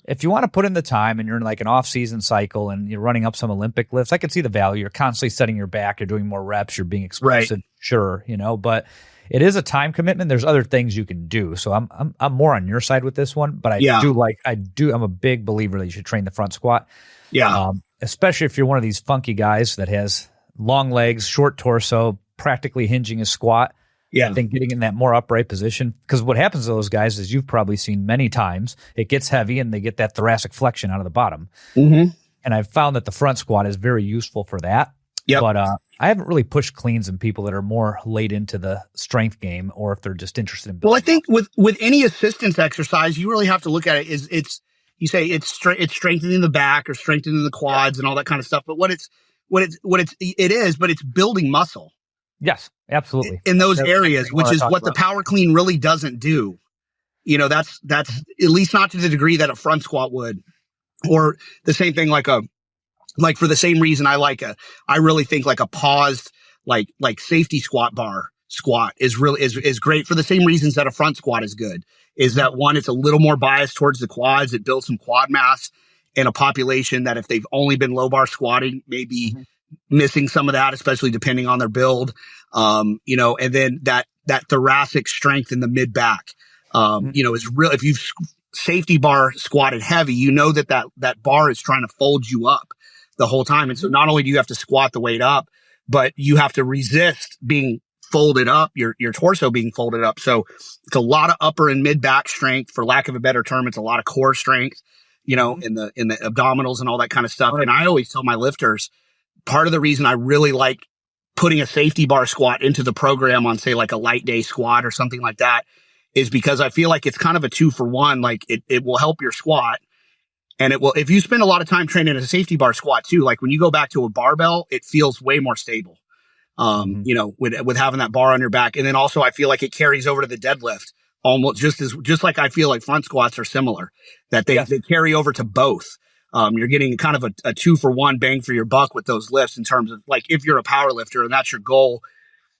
if you want to put in the time and you're in like an off-season cycle and you're running up some Olympic lifts, I can see the value. You're constantly setting your back. You're doing more reps. You're being explosive. Right. Sure, you know, but it is a time commitment. There's other things you can do. So I'm more on your side with this one, but I'm a big believer that you should train the front squat. Yeah. Especially if you're one of these funky guys that has long legs, short torso, practically hinging his squat. Yeah. I think getting in that more upright position, because what happens to those guys is, you've probably seen many times, it gets heavy and they get that thoracic flexion out of the bottom. And I've found that the front squat is very useful for that. Yep. But I haven't really pushed cleans in people that are more late into the strength game, or if they're just interested in building. Well, I think with any assistance exercise, you really have to look at it is you say it's strengthening the back or strengthening the quads and all that kind of stuff. But but it's building muscle. Yes, absolutely. In those areas, which is what the power clean really doesn't do. You know, that's at least not to the degree that a front squat would, or the same thing like for the same reason I really think like a paused, like safety squat bar squat is great for the same reasons that a front squat is good. Is that one, it's a little more biased towards the quads. It builds some quad mass in a population that if they've only been low bar squatting, maybe missing some of that, especially depending on their build. You know, and then that thoracic strength in the mid back, you know, is real. If you've safety bar squatted heavy, you know that bar is trying to fold you up the whole time. And so not only do you have to squat the weight up, but you have to resist being folded up, your torso being folded up. So it's a lot of upper and mid back strength, for lack of a better term. It's a lot of core strength, you know, in the abdominals and all that kind of stuff. And I always tell my lifters, part of the reason I really like putting a safety bar squat into the program on, say, like a light day squat or something like that, is because I feel like it's kind of a 2-for-1. Like it will help your squat. And it will, if you spend a lot of time training a safety bar squat too, like when you go back to a barbell, it feels way more stable. You know, with having that bar on your back. And then also I feel like it carries over to the deadlift almost just like I feel like front squats are similar, that they carry over to both. You're getting kind of a 2-for-1 bang for your buck with those lifts in terms of, like, if you're a power lifter and that's your goal,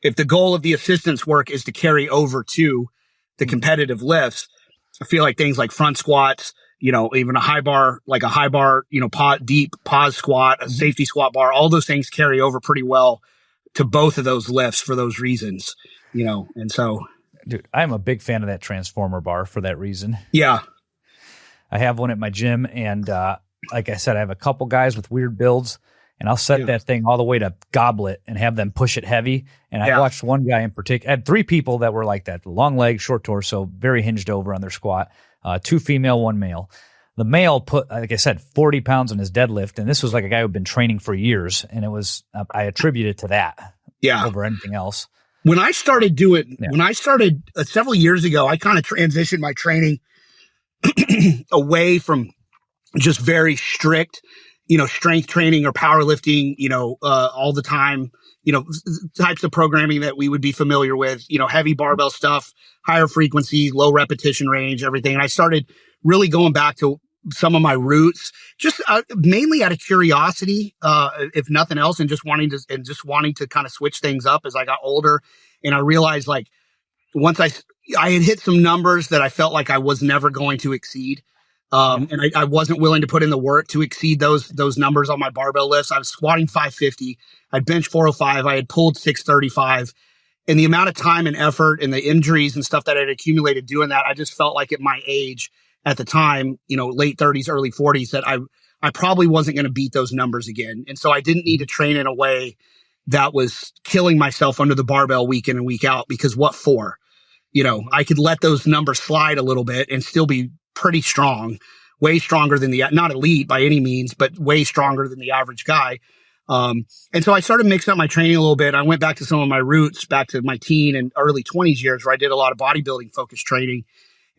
if the goal of the assistance work is to carry over to the competitive lifts, I feel like things like front squats, you know, even a high bar, you know, deep pause squat, a safety squat bar, all those things carry over pretty well to both of those lifts for those reasons, you know. And so, dude, I'm a big fan of that transformer bar for that reason. Yeah. I have one at my gym, and like I said, I have a couple guys with weird builds, and I'll set that thing all the way to goblet and have them push it heavy. And I watched one guy in particular. I had 3 people that were like that: long leg, short torso, very hinged over on their squat. 2 female, 1 male. The male put, like I said, 40 pounds on his deadlift, and this was like a guy who'd been training for years, and it was I attribute it to that over anything else. When I started several years ago, I kind of transitioned my training away from just very strict, you know, strength training or powerlifting, you know, all the time, you know, types of programming that we would be familiar with, you know, heavy barbell stuff, higher frequency, low repetition range, everything. And I started really going back to some of my roots, just mainly out of curiosity, if nothing else, and just wanting to kind of switch things up as I got older. And I realized, like, once I had hit some numbers that I felt like I was never going to exceed. And I wasn't willing to put in the work to exceed those numbers on my barbell lifts. I was squatting 550. I'd bench 405. I had pulled 635. And the amount of time and effort and the injuries and stuff that I'd accumulated doing that, I just felt like at my age at the time, you know, late 30s, early 40s, that I probably wasn't going to beat those numbers again. And so I didn't need to train in a way that was killing myself under the barbell week in and week out, because what for? You know, I could let those numbers slide a little bit and still be pretty strong, way stronger than not elite by any means, but way stronger than the average guy. And so I started mixing up my training a little bit. I went back to some of my roots, back to my teen and early 20s years, where I did a lot of bodybuilding focused training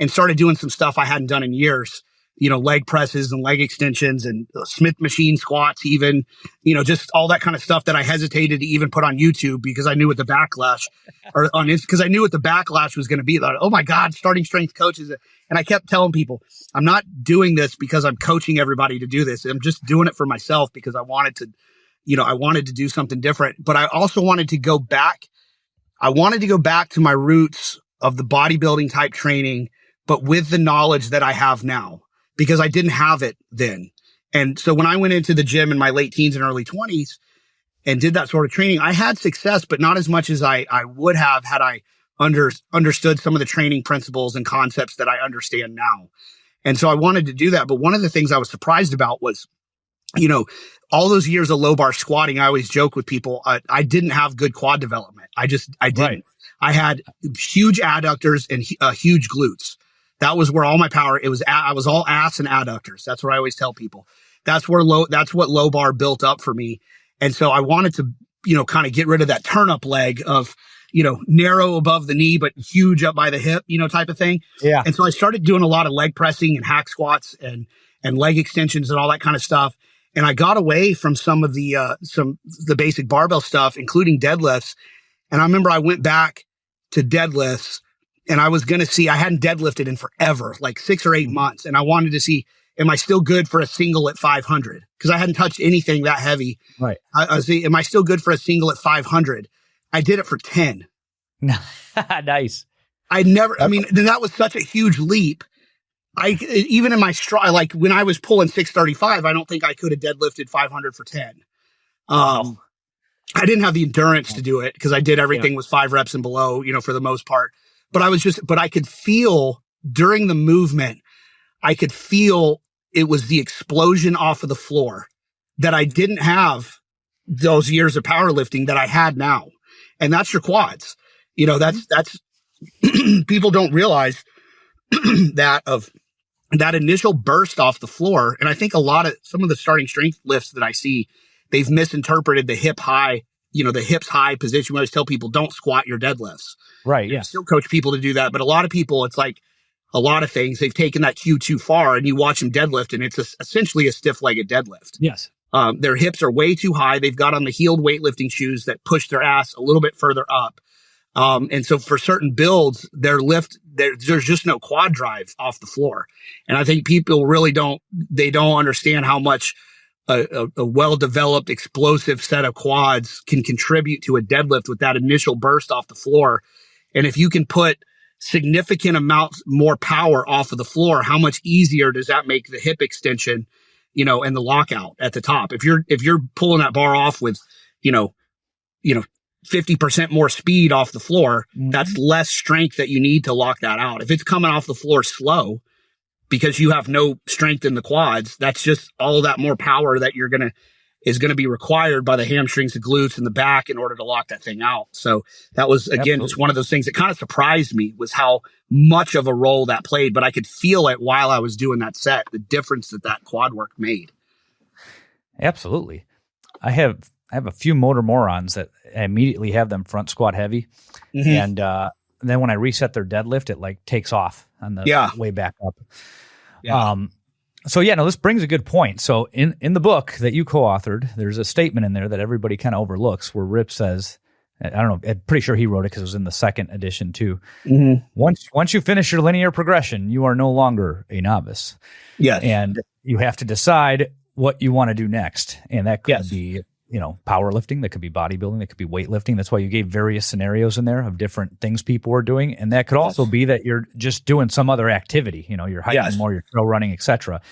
and started doing some stuff I hadn't done in years, you know, leg presses and leg extensions and Smith machine squats, even, you know, just all that kind of stuff that I hesitated to even put on YouTube because I knew what the backlash because I knew what the backlash was going to be. Like, oh my God, starting strength coaches. And I kept telling people, I'm not doing this because I'm coaching everybody to do this. I'm just doing it for myself because I wanted to do something different. But I also wanted to go back. I wanted to go back to my roots of the bodybuilding type training, but with the knowledge that I have now, because I didn't have it then. And so when I went into the gym in my late teens and early 20s and did that sort of training, I had success, but not as much as I would have had I understood some of the training principles and concepts that I understand now. And so I wanted to do that. But one of the things I was surprised about was, you know, all those years of low bar squatting, I always joke with people, I didn't have good quad development. I didn't. Right. I had huge adductors and huge glutes. That was where all my power, I was all ass and adductors. That's what I always tell people. That's what low bar built up for me. And so I wanted to, you know, kind of get rid of that turn up leg of, you know, narrow above the knee, but huge up by the hip, you know, type of thing. Yeah. And so I started doing a lot of leg pressing and hack squats and leg extensions and all that kind of stuff. And I got away from some of the basic barbell stuff, including deadlifts. And I remember I went back to deadlifts, and I was going to see, I hadn't deadlifted in forever, like 6 or 8 months. And I wanted to see, am I still good for a single at 500? Because I hadn't touched anything that heavy. Right. I see, am I still good for a single at 500? I did it for 10. Nice. That was such a huge leap. Even in my stride, like when I was pulling 635, I don't think I could have deadlifted 500 for 10. I didn't have the endurance to do it because I did everything was 5 reps and below, you know, for the most part. But I could feel during the movement, I could feel it was the explosion off of the floor that I didn't have those years of powerlifting that I had now. And that's your quads. You know, that's people don't realize that initial burst off the floor. And I think some of the starting strength lifts that I see they've misinterpreted the hip high, the hips high position. We always tell people don't squat your deadlifts. Right. I Yeah. still coach people to do that. But a lot of people, it's like a lot of things, they've taken that cue too far, and you watch them deadlift and it's essentially a stiff legged deadlift. Yes. Their hips are way too high. They've got on the heeled weightlifting shoes that push their ass a little bit further up. And so for certain builds, there's just no quad drive off the floor. And I think people really don't understand how much a well-developed explosive set of quads can contribute to a deadlift with that initial burst off the floor. And if you can put significant amounts more power off of the floor, how much easier does that make the hip extension, and the lockout at the top? If you're pulling that bar off with, 50% more speed off the floor, that's less strength that you need to lock that out. If it's coming off the floor slow because you have no strength in the quads, that's just all that more power that is going to be required by the hamstrings, the glutes, and the back in order to lock that thing out. So that was, again, just one of those things that kind of surprised me, was how much of a role that played. But I could feel it while I was doing that set, the difference that quad work made. Absolutely. I have a few motor morons that I immediately have them front squat heavy. And then when I reset their deadlift, it like takes off on the way back up. So this brings a good point. So in the book that you co-authored, there's a statement in there that everybody kind of overlooks where Rip says, I don't know, I'm pretty sure he wrote it because it was in the second edition too. Once you finish your linear progression, you are no longer a novice. Yes. And you have to decide what you want to do next. And that could be, powerlifting, that could be bodybuilding, that could be weightlifting. That's why you gave various scenarios in there of different things people are doing. And that could also be that you're just doing some other activity, you're hiking more, you're trail running, etc.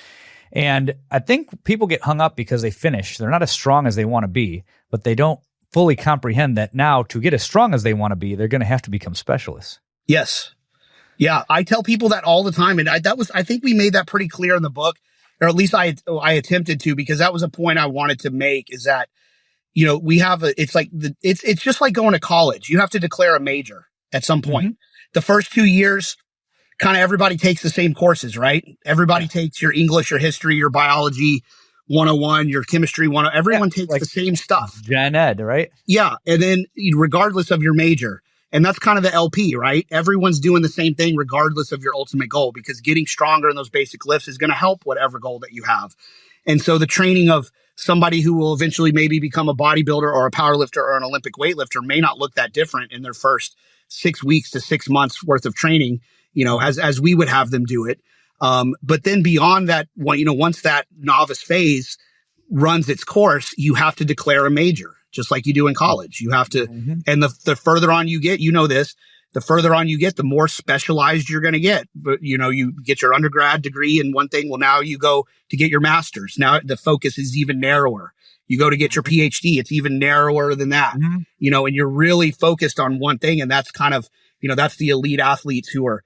And I think people get hung up because they finish. They're not as strong as they want to be, but they don't fully comprehend that now to get as strong as they want to be, they're going to have to become specialists. Yes. Yeah. I tell people that all the time. And I think we made that pretty clear in the book, or at least I attempted to, because that was a point I wanted to make, is that, we have it's just like going to college. You have to declare a major at some point. The first 2 years, kind of everybody takes the same courses, right? Everybody takes your English, your history, your biology 101, your chemistry 101. Everyone takes the same stuff. Gen Ed, right? Yeah. And then regardless of your major, and that's kind of the LP, right? Everyone's doing the same thing regardless of your ultimate goal, because getting stronger in those basic lifts is going to help whatever goal that you have. And so the training of somebody who will eventually maybe become a bodybuilder or a powerlifter or an Olympic weightlifter may not look that different in their first 6 weeks to 6 months worth of training, as we would have them do it. But then beyond that, once that novice phase runs its course, you have to declare a major, just like you do in college. You have to, and the further on you get, the further on you get, the more specialized you're going to get. But, you get your undergrad degree in one thing. Well, now you go to get your master's. Now the focus is even narrower. You go to get your PhD. It's even narrower than that, and you're really focused on one thing. And that's kind of, that's the elite athletes who are,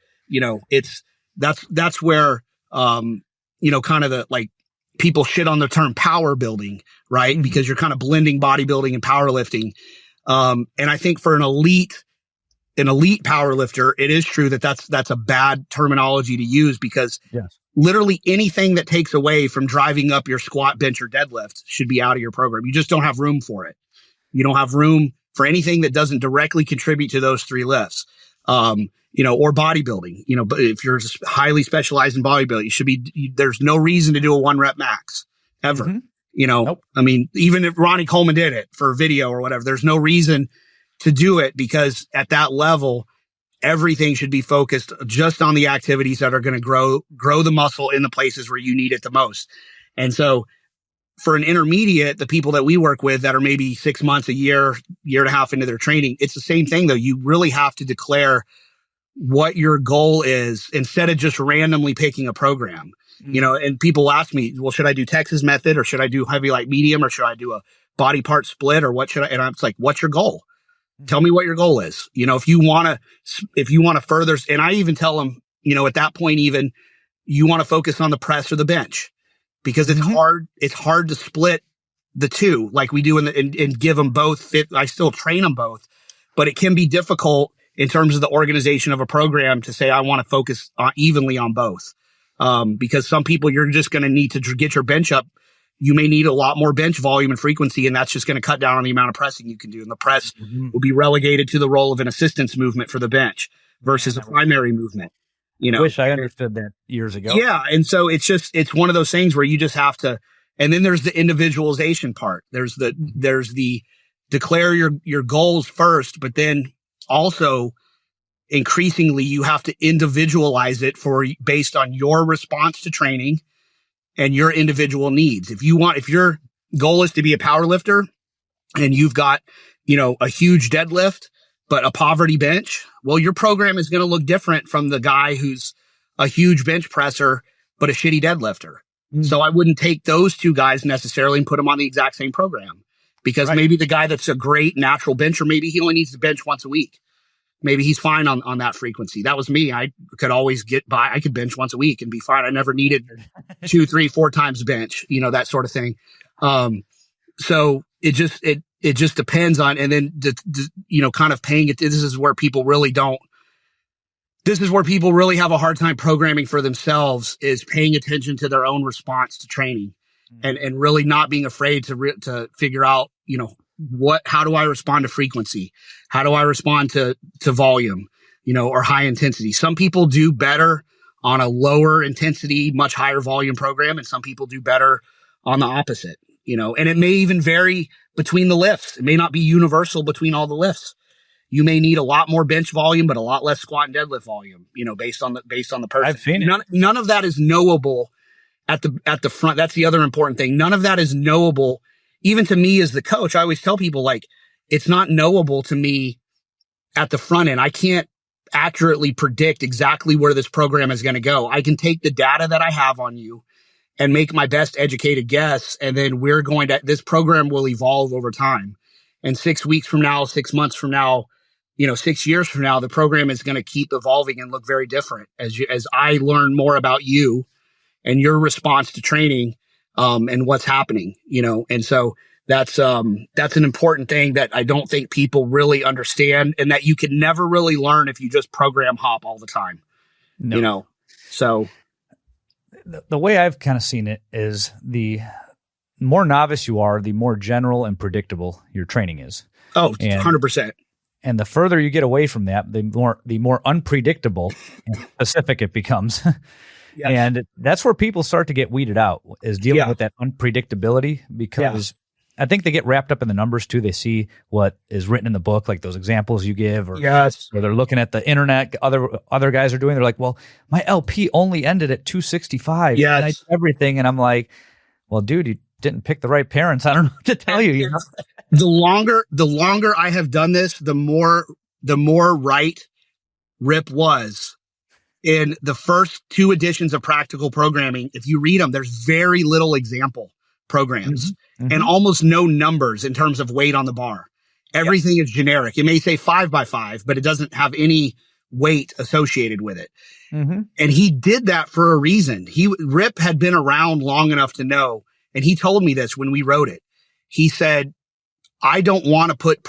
that's where, kind of the, like, people shit on the term power building, right? Because you're kind of blending bodybuilding and powerlifting. And I think for an elite powerlifter, it is true that that's a bad terminology to use, because literally anything that takes away from driving up your squat, bench, or deadlift should be out of your program. You just don't have room for it. You don't have room for anything that doesn't directly contribute to those three lifts. Or bodybuilding, but if you're highly specialized in bodybuilding, there's no reason to do a 1 rep max ever. Nope. I mean, even if Ronnie Coleman did it for video or whatever, there's no reason to do it, because at that level, everything should be focused just on the activities that are going to grow the muscle in the places where you need it the most. And so for an intermediate, the people that we work with that are maybe 6 months, a year and a half into their training, it's the same thing though. You really have to declare what your goal is instead of just randomly picking a program. And people ask me, well, should I do Texas method, or should I do heavy, light, medium, or should I do a body part split, or what should I? And I'm like, what's your goal? Tell me what your goal is. If you want to further, and I even tell them, at that point, even you want to focus on the press or the bench, because it's hard to split the two like we do and give them both fit. I still train them both, but it can be difficult in terms of the organization of a program to say, I want to focus evenly on both. Because some people, you're just going to need to get your bench up, you may need a lot more bench volume and frequency, and that's just going to cut down on the amount of pressing you can do. And the press will be relegated to the role of an assistance movement for the bench versus a primary movement. You know, I wish I understood that years ago. Yeah. And so it's one of those things where you just have to, and then there's the individualization part. There's the declare your goals first, but then also increasingly you have to individualize it based on your response to training and your individual needs. If your goal is to be a power lifter and you've got, a huge deadlift, but a poverty bench, well, your program is going to look different from the guy who's a huge bench presser, but a shitty deadlifter. So I wouldn't take those two guys necessarily and put them on the exact same program, because maybe the guy that's a great natural bencher, maybe he only needs to bench once a week. Maybe he's fine on that frequency. That was me. I could always get by. I could bench once a week and be fine. I never needed 2, 3, 4 times bench, that sort of thing. So it just depends on, and then, kind of paying it. This is where people really have a hard time programming for themselves, is paying attention to their own response to training and really not being afraid to figure out, how do I respond to frequency? How do I respond to volume, or high intensity? Some people do better on a lower intensity, much higher volume program, and some people do better on the opposite, and it may even vary between the lifts. It may not be universal between all the lifts. You may need a lot more bench volume, but a lot less squat and deadlift volume, based on the person. I've seen it. None of that is knowable at the front. That's the other important thing. None of that is knowable. Even to me as the coach, I always tell people, like, it's not knowable to me at the front end. I can't accurately predict exactly where this program is going to go. I can take the data that I have on you and make my best educated guess. And then this program will evolve over time. And 6 weeks from now, 6 months from now, 6 years from now, the program is going to keep evolving and look very different as I learn more about you and your response to training, and what's happening, and so that's an important thing that I don't think people really understand, and that you can never really learn if you just program hop all the time, so the way I've kind of seen it is, the more novice you are, the more general and predictable your training is. Oh, 100%. And the further you get away from that, the more unpredictable and specific it becomes. Yes. And that's where people start to get weeded out, is dealing with that unpredictability, because I think they get wrapped up in the numbers too. They see what is written in the book, like those examples you give, or they're looking at the internet, other guys are doing. They're like, well, my LP only ended at 265. Yes. And I did everything. And I'm like, well, dude, you didn't pick the right parents. I don't know what to tell you. The longer I have done this, the more right Rip was. In the first 2 editions of Practical Programming, if you read them, there's very little example programs and almost no numbers in terms of weight on the bar. Everything is generic. It may say 5x5, but it doesn't have any weight associated with it. And he did that for a reason. Rip had been around long enough to know, and he told me this when we wrote it. He said, I don't want to put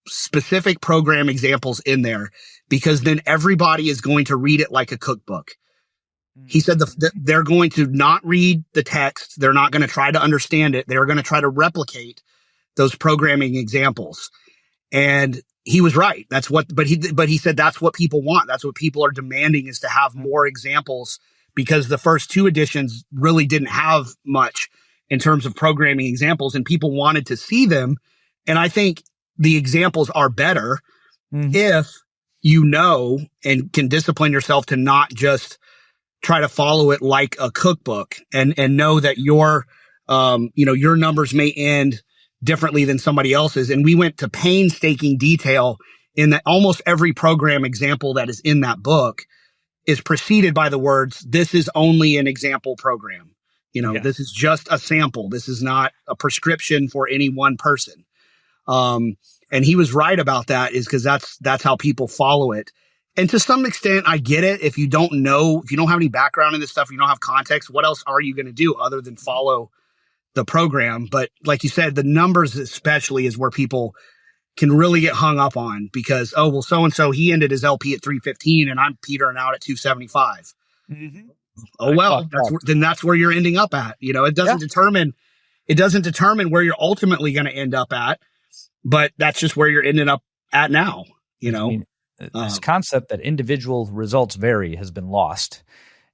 specific program examples in there, because then everybody is going to read it like a cookbook. He said they're going to not read the text. They're not going to try to understand it. They're going to try to replicate those programming examples. And he was right. But he said that's what people want. That's what people are demanding, is to have more examples, because the first 2 editions really didn't have much in terms of programming examples, and people wanted to see them. And I think the examples are better if and can discipline yourself to not just try to follow it like a cookbook, and know that your numbers may end differently than somebody else's. And we went to painstaking detail in that almost every program example that is in that book is preceded by the words, this is only an example program. This is just a sample. This is not a prescription for any one person. And he was right about that, is because that's how people follow it. And to some extent, I get it. If you don't have any background in this stuff, you don't have context, what else are you going to do other than follow the program? But like you said, the numbers especially is where people can really get hung up on, because, oh, well, so-and-so, he ended his LP at 315 and I'm petering out at 275. Oh, well, that's where you're ending up at. It doesn't determine where you're ultimately going to end up at, but that's just where you're ending up at now, I mean, this concept that individual results vary has been lost.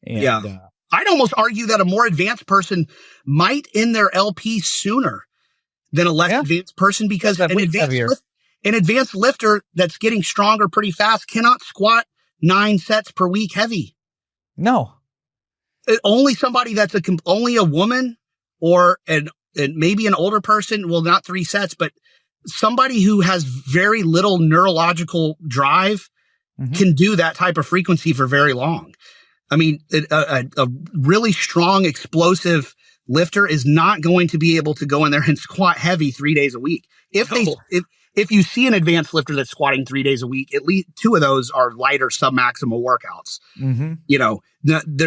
And, I'd almost argue that a more advanced person might end their LP sooner than a less advanced person, because an advanced lifter that's getting stronger pretty fast cannot squat 9 sets per week heavy. No. Only somebody that's only a woman or and maybe an older person, well, not 3 sets, but somebody who has very little neurological drive can do that type of frequency for very long. I mean, a really strong, explosive lifter is not going to be able to go in there and squat heavy 3 days a week. If you see an advanced lifter that's squatting 3 days a week, at least 2 of those are lighter submaximal workouts.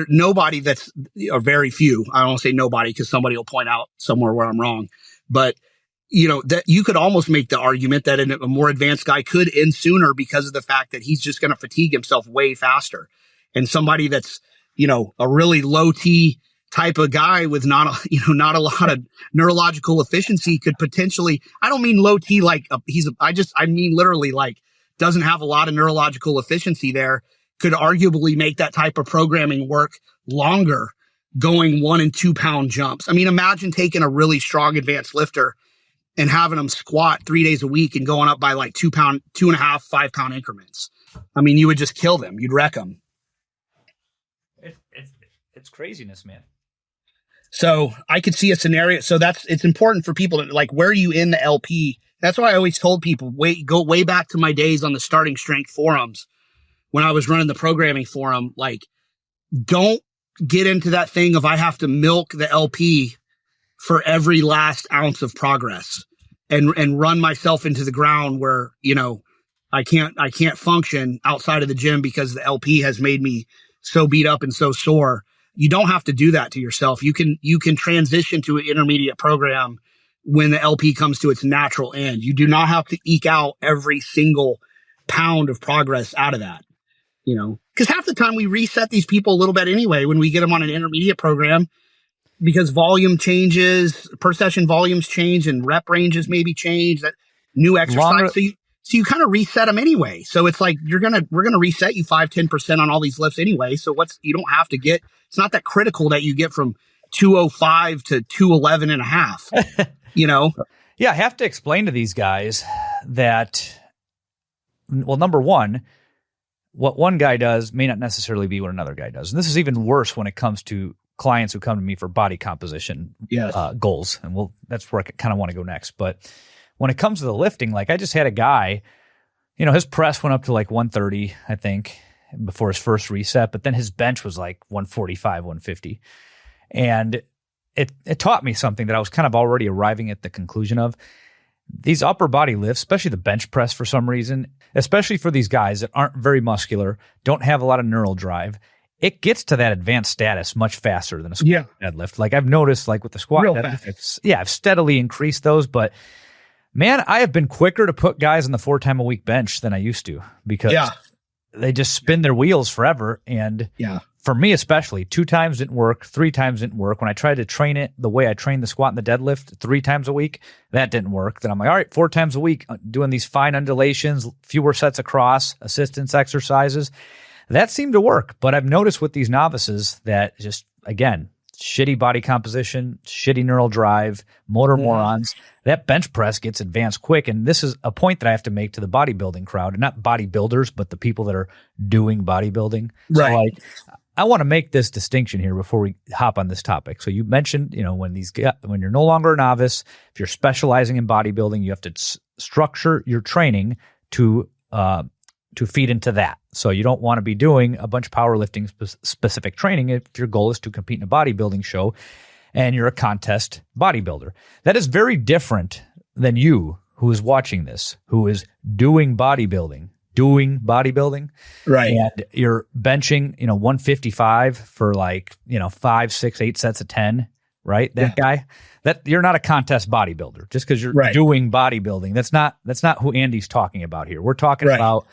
Nobody that's, or very few, I don't want to say nobody because somebody will point out somewhere where I'm wrong, but that you could almost make the argument that a more advanced guy could end sooner because of the fact that he's just going to fatigue himself way faster. And somebody that's, a really low T type of guy with not a lot of neurological efficiency could potentially, I don't mean low T like I mean literally like doesn't have a lot of neurological efficiency there, could arguably make that type of programming work longer, going 1 and 2 pound jumps. I mean, imagine taking a really strong advanced lifter and having them squat 3 days a week and going up by like 2 pound, 2.5, 5 pound increments. I mean, you would just kill them. You'd wreck them. It's craziness, man. So I could see a scenario. So it's important for people to like, where are you in the LP? That's why I always told people, go way back to my days on the Starting Strength forums when I was running the programming forum. Like, don't get into that thing of I have to milk the LP for every last ounce of progress and run myself into the ground where, I can't function outside of the gym because the LP has made me so beat up and so sore. You don't have to do that to yourself. You can transition to an intermediate program when the LP comes to its natural end. You do not have to eke out every single pound of progress out of that, because half the time we reset these people a little bit anyway when we get them on an intermediate program, because volume changes, per session volumes change, and rep ranges maybe change, that new exercise. So you kind of reset them anyway. So it's like, we're going to reset you 5-10% on all these lifts anyway. So you don't have to get, it's not that critical that you get from 205 to 211 and a half, Yeah. I have to explain to these guys that, well, number one, what one guy does may not necessarily be what another guy does. And this is even worse when it comes to clients who come to me for body composition goals. And that's where I kind of want to go next. But when it comes to the lifting, like I just had a guy, his press went up to like 130, I think, before his first reset, but then his bench was like 145, 150. And it taught me something that I was kind of already arriving at the conclusion of. These upper body lifts, especially the bench press for some reason, especially for these guys that aren't very muscular, don't have a lot of neural drive, it gets to that advanced status much faster than a squat deadlift. Like I've noticed, like with the squat deadlift, I've steadily increased those, but man, I have been quicker to put guys on the 4 time a week bench than I used to, because they just spin their wheels forever. And for me, especially 2 times didn't work. 3 times didn't work. When I tried to train it the way I trained the squat and the deadlift 3 times a week, that didn't work. Then I'm like, all right, 4 times a week, doing these fine undulations, fewer sets across, assistance exercises. That seemed to work. But I've noticed with these novices that just, again, shitty body composition, shitty neural drive, motor morons, that bench press gets advanced quick. And this is a point that I have to make to the bodybuilding crowd, not bodybuilders, but the people that are doing bodybuilding. Right. So like, I want to make this distinction here before we hop on this topic. So you mentioned, when you're no longer a novice, if you're specializing in bodybuilding, you have to structure your training to feed into that. So you don't want to be doing a bunch of powerlifting specific training if your goal is to compete in a bodybuilding show and you're a contest bodybuilder. That is very different than you, who is watching this, who is doing bodybuilding. Right. And you're benching, 155 for like, 5, 6, 8 sets of 10, right? That guy, that you're not a contest bodybuilder just because you're doing bodybuilding. That's not who Andy's talking about here. We're talking about,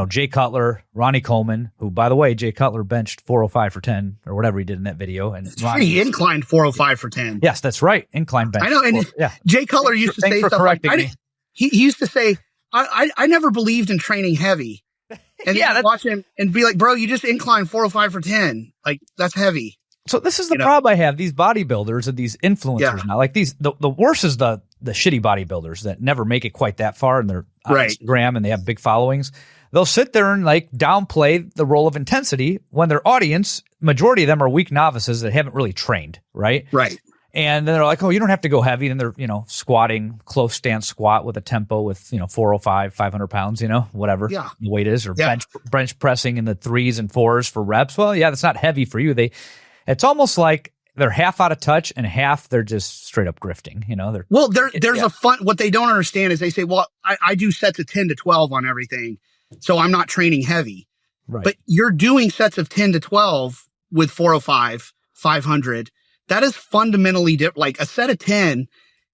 Jay Cutler, Ronnie Coleman, who, by the way, Jay Cutler benched 405 for 10 or whatever he did in that video. And he inclined 405 for 10. Yes, that's right. Incline bench. I know. And Jay Cutler used to say stuff like, he used to say, I never believed in training heavy. And then watch him and be like, bro, you just incline 405 for 10. Like, that's heavy. So this is the problem I have. These bodybuilders and these influencers now, like the worst is the shitty bodybuilders that never make it quite that far, and they're on Instagram and they have big followings. They'll sit there and like downplay the role of intensity when their audience, majority of them are weak novices that haven't really trained, right? Right. And then they're like, oh, you don't have to go heavy. And they're, squatting, close stance squat with a tempo with, 405, 500 pounds, whatever the weight is, or bench pressing in the 3s and 4s for reps. Well, that's not heavy for you. It's almost like they're half out of touch and half they're just straight up grifting. There's a fun, what they don't understand is they say, well, I do sets of 10 to 12 on everything, so I'm not training heavy. Right. But you're doing sets of 10 to 12 with 405, 500. That is fundamentally different. Like a set of 10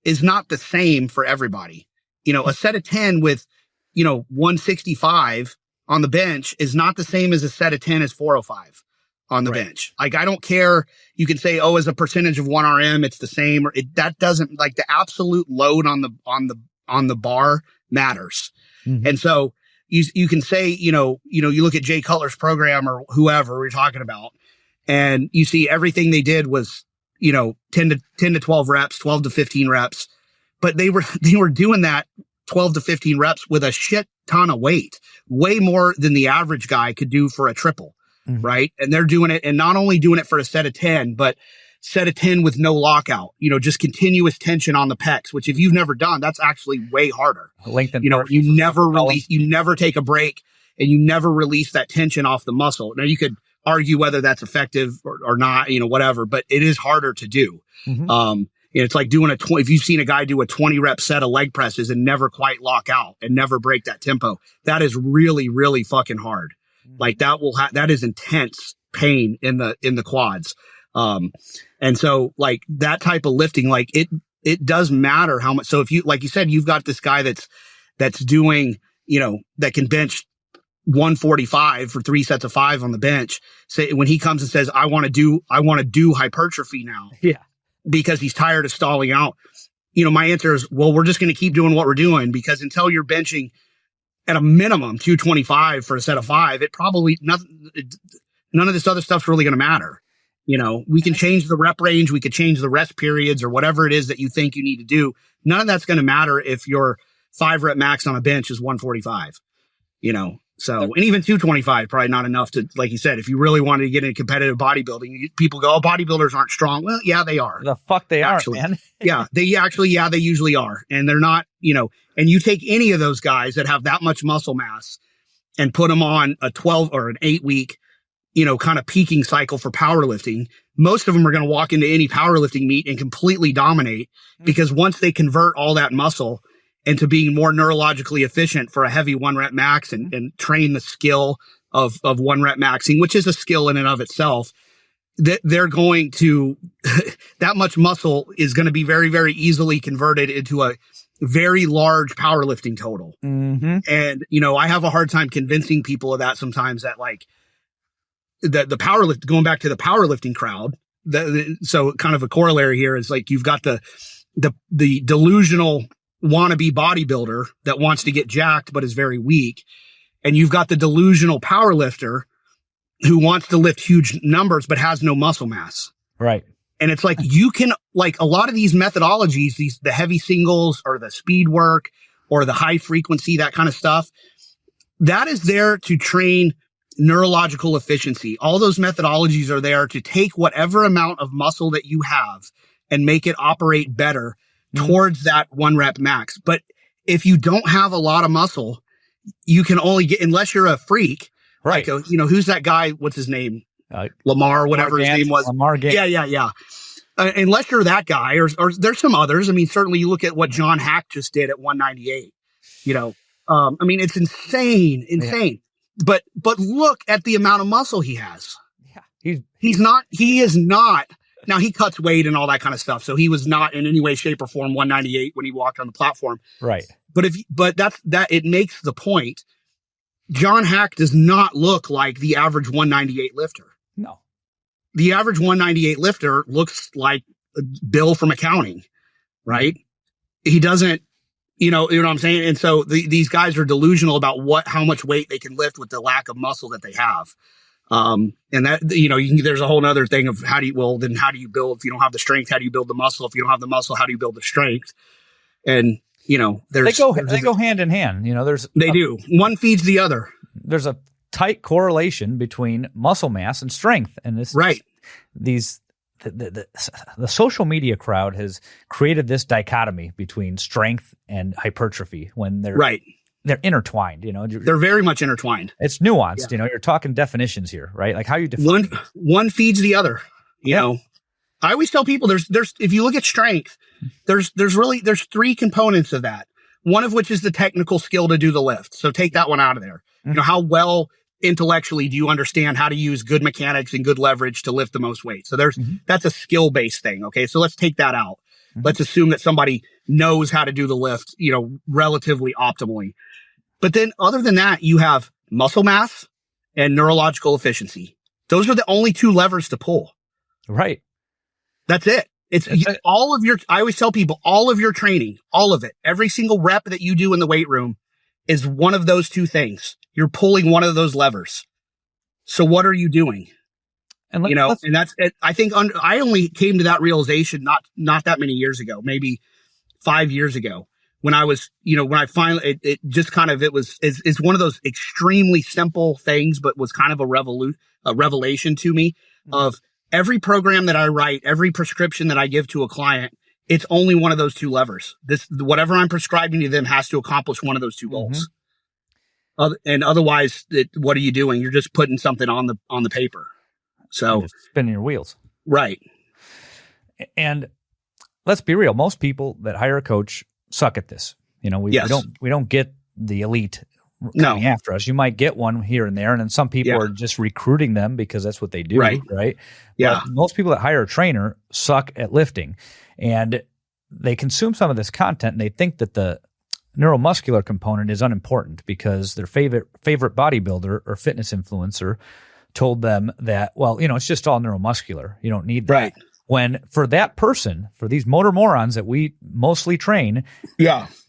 is not the same for everybody. A set of 10 with, 165 on the bench is not the same as a set of 10 as 405 on the bench. Like, I don't care. You can say, oh, as a percentage of 1 RM, it's the same. Or that doesn't, like, the absolute load on the bar matters. Mm-hmm. And so you can say, you look at Jay Cutler's program or whoever we're talking about, and you see everything they did was, 10 to 12 reps, 12 to 15 reps, but they were doing that 12 to 15 reps with a shit ton of weight, way more than the average guy could do for a triple. Mm-hmm. Right. And they're doing it, and not only doing it for a set of 10, but set of 10 with no lockout, just continuous tension on the pecs, which if you've never done, that's actually way harder. You never release, you never take a break, and you never release that tension off the muscle. Now you could argue whether that's effective or not, whatever, but it is harder to do. Mm-hmm. It's like doing if you've seen a guy do a 20 rep set of leg presses and never quite lock out and never break that tempo, that is really, really fucking hard. Mm-hmm. Like that is intense pain in the quads. And so like that type of lifting, like it does matter how much. So if you, like you said, you've got this guy that's doing, that can bench 145 for 3 sets of 5 on the bench. Say when he comes and says, I want to do hypertrophy now. Yeah. Because he's tired of stalling out. My answer is, well, we're just going to keep doing what we're doing, because until you're benching at a minimum 225 for a set of 5, none of this other stuff's really going to matter. We can change the rep range. We could change the rest periods or whatever it is that you think you need to do. None of that's going to matter if your 5 rep max on a bench is 145, So, and even 225, probably not enough to, like you said, if you really wanted to get into competitive bodybuilding, people go, oh, bodybuilders aren't strong. Well, yeah, they are. The fuck they actually are, man. They usually are. And they're not, and you take any of those guys that have that much muscle mass and put them on a 12 or an 8 week, kind of peaking cycle for powerlifting. Most of them are going to walk into any powerlifting meet and completely dominate, because once they convert all that muscle into being more neurologically efficient for a heavy 1 rep max and train the skill of 1 rep maxing, which is a skill in and of itself, that they're going to, that much muscle is going to be very, very easily converted into a very large powerlifting total. Mm-hmm. And, I have a hard time convincing people of that sometimes, that like the powerlift, going back to the powerlifting crowd. So kind of a corollary here is like, you've got the delusional wannabe bodybuilder that wants to get jacked but is very weak, and you've got the delusional powerlifter who wants to lift huge numbers but has no muscle mass. Right. And it's like, you can, like, a lot of these methodologies, the heavy singles or the speed work or the high frequency, that kind of stuff, that is there to train neurological efficiency. All those methodologies are there to take whatever amount of muscle that you have and make it operate better towards that 1 rep max. But if you don't have a lot of muscle, you can only get, unless you're a freak, right? Like who's that guy? What's his name? Lamar, whatever his name was. Lamar Gant. Yeah. Unless you're that guy, or there's some others. I mean, certainly you look at what John Hack just did at 198. I mean, it's insane. Yeah. But look at the amount of muscle he has. Yeah, he is not. Now, he cuts weight and all that kind of stuff, so he was not in any way, shape, or form 198 when he walked on the platform. Right. But it makes the point John Hack does not look like the average 198 lifter. No. The average 198 lifter looks like Bill from accounting, right? He doesn't, you know what I'm saying? And so these guys are delusional about how much weight they can lift with the lack of muscle that they have. And that, there's a whole nother thing of how do you build? If you don't have the strength, how do you build the muscle? If you don't have the muscle, how do you build the strength? And, they go hand in hand. They do. One feeds the other. There's a tight correlation between muscle mass and strength. And this, right. The social media crowd has created this dichotomy between strength and hypertrophy when they're intertwined. They're very much intertwined. It's nuanced. Yeah. You're talking definitions here, right? Like how you define one feeds the other. You know, I always tell people there's if you look at strength, there's three components of that. One of which is the technical skill to do the lift. So take that one out of there. Mm-hmm. How well intellectually do you understand how to use good mechanics and good leverage to lift the most weight? So that's a skill-based thing. Okay. So let's take that out. Mm-hmm. Let's assume that somebody knows how to do the lift, relatively optimally. But then other than that, you have muscle mass and neurological efficiency. Those are the only two levers to pull. Right. That's it. I always tell people all of your training, all of it, every single rep that you do in the weight room is one of those two things. You're pulling one of those levers. So what are you doing? And and that's it. I think I only came to that realization not that many years ago, maybe 5 years ago, when I was, when I finally, it just kind of, it's one of those extremely simple things, but was kind of a revelation to me of every program that I write, every prescription that I give to a client, it's only one of those two levers. Whatever I'm prescribing to them has to accomplish one of those two goals. Mm-hmm. And otherwise, what are you doing? You're just putting something on the paper. So just spinning your wheels. Right. And let's be real. Most people that hire a coach suck at this. We don't get the elite coming after us. You might get one here and there. And then some people are just recruiting them because that's what they do. Right. Yeah. But most people that hire a trainer suck at lifting, and they consume some of this content and they think that the neuromuscular component is unimportant because their favorite bodybuilder or fitness influencer told them that, it's just all neuromuscular. You don't need that. Right. When for that person, for these motor morons that we mostly train,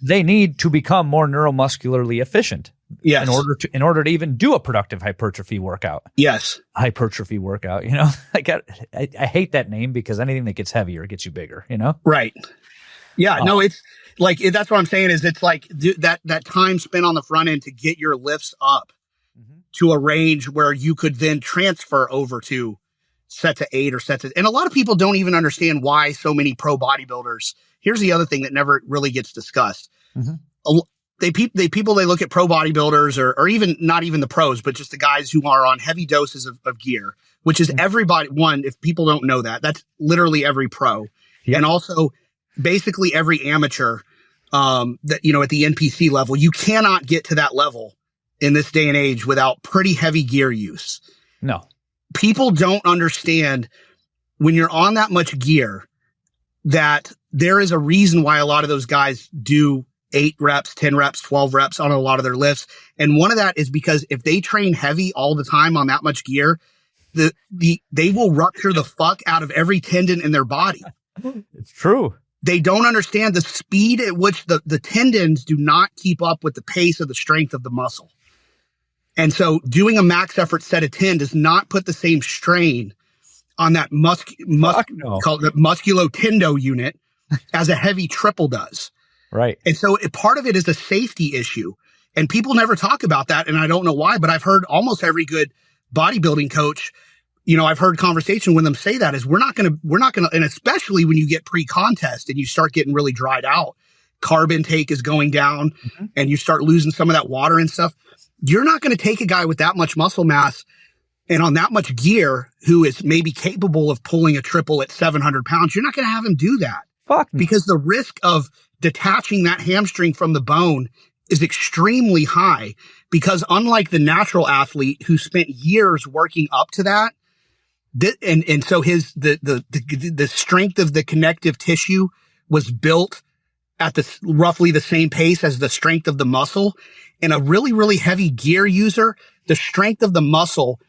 they need to become more neuromuscularly efficient. Yes. In order to even do a productive hypertrophy workout. Yes. Hypertrophy workout. I hate that name because anything that gets heavier gets you bigger, Right. Yeah. No, it's like, that's what I'm saying is it's like that time spent on the front end to get your lifts up to a range where you could then transfer over to sets of 8 or and a lot of people don't even understand why so many pro bodybuilders. Here's the other thing that never really gets discussed. Mm-hmm. They look at pro bodybuilders or even not even the pros, but just the guys who are on heavy doses of gear, which is everybody. One, if people don't know that's literally every pro. Yep. And also basically every amateur, that, at the NPC level, you cannot get to that level in this day and age without pretty heavy gear use. No. People don't understand when you're on that much gear that there is a reason why a lot of those guys do 8 reps, 10 reps, 12 reps on a lot of their lifts. And one of that is because if they train heavy all the time on that much gear, they will rupture the fuck out of every tendon in their body. It's true. They don't understand the speed at which the tendons do not keep up with the pace of the strength of the muscle. And so doing a max effort set of 10 does not put the same strain on that called the musculotendo unit as a heavy triple does. Right. And so part of it is a safety issue. And people never talk about that. And I don't know why, but I've heard almost every good bodybuilding coach, I've heard conversation with them say that is we're not going to, and especially when you get pre-contest and you start getting really dried out, carb intake is going down and you start losing some of that water and stuff. You're not going to take a guy with that much muscle mass and on that much gear who is maybe capable of pulling a triple at 700 pounds. You're not going to have him do that. Fuck me. Because the risk of detaching that hamstring from the bone is extremely high because unlike the natural athlete who spent years working up to that, and so the strength of the connective tissue was built at the roughly the same pace as the strength of the muscle. And a really, really heavy gear user, the strength of the muscle,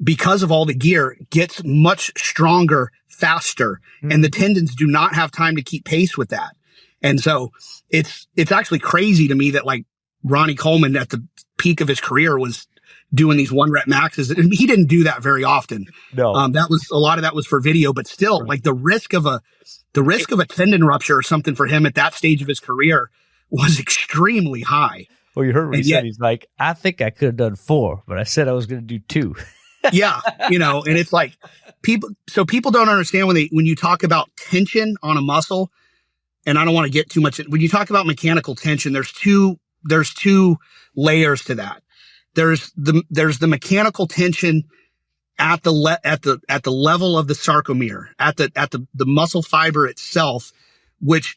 because of all the gear, gets much stronger faster. And the tendons do not have time to keep pace with that. And so it's actually crazy to me that like Ronnie Coleman at the peak of his career was doing these 1 rep maxes. And he didn't do that very often. No. That was a lot of that was for video, but still like the risk of a tendon rupture or something for him at that stage of his career was extremely high. Well, you heard what he said. He's like, I think I could have done 4, but I said I was going to do 2. Yeah. And it's like people don't understand when you talk about tension on a muscle, and I don't want to get too much. When you talk about mechanical tension, there's two layers to that. There's the mechanical tension at the level of the sarcomere, at the muscle fiber itself, which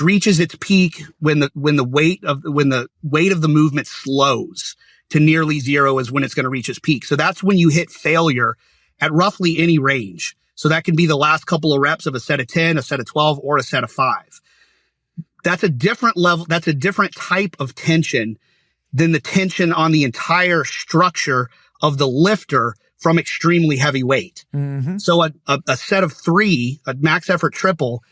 reaches its peak when the weight of the movement slows to nearly 0 is when it's going to reach its peak. So that's when you hit failure at roughly any range. So that can be the last couple of reps of a set of 10, a set of 12, or a set of 5. That's a different level. That's a different type of tension than the tension on the entire structure of the lifter from extremely heavy weight. Mm-hmm. So a set of 3, a max effort triple,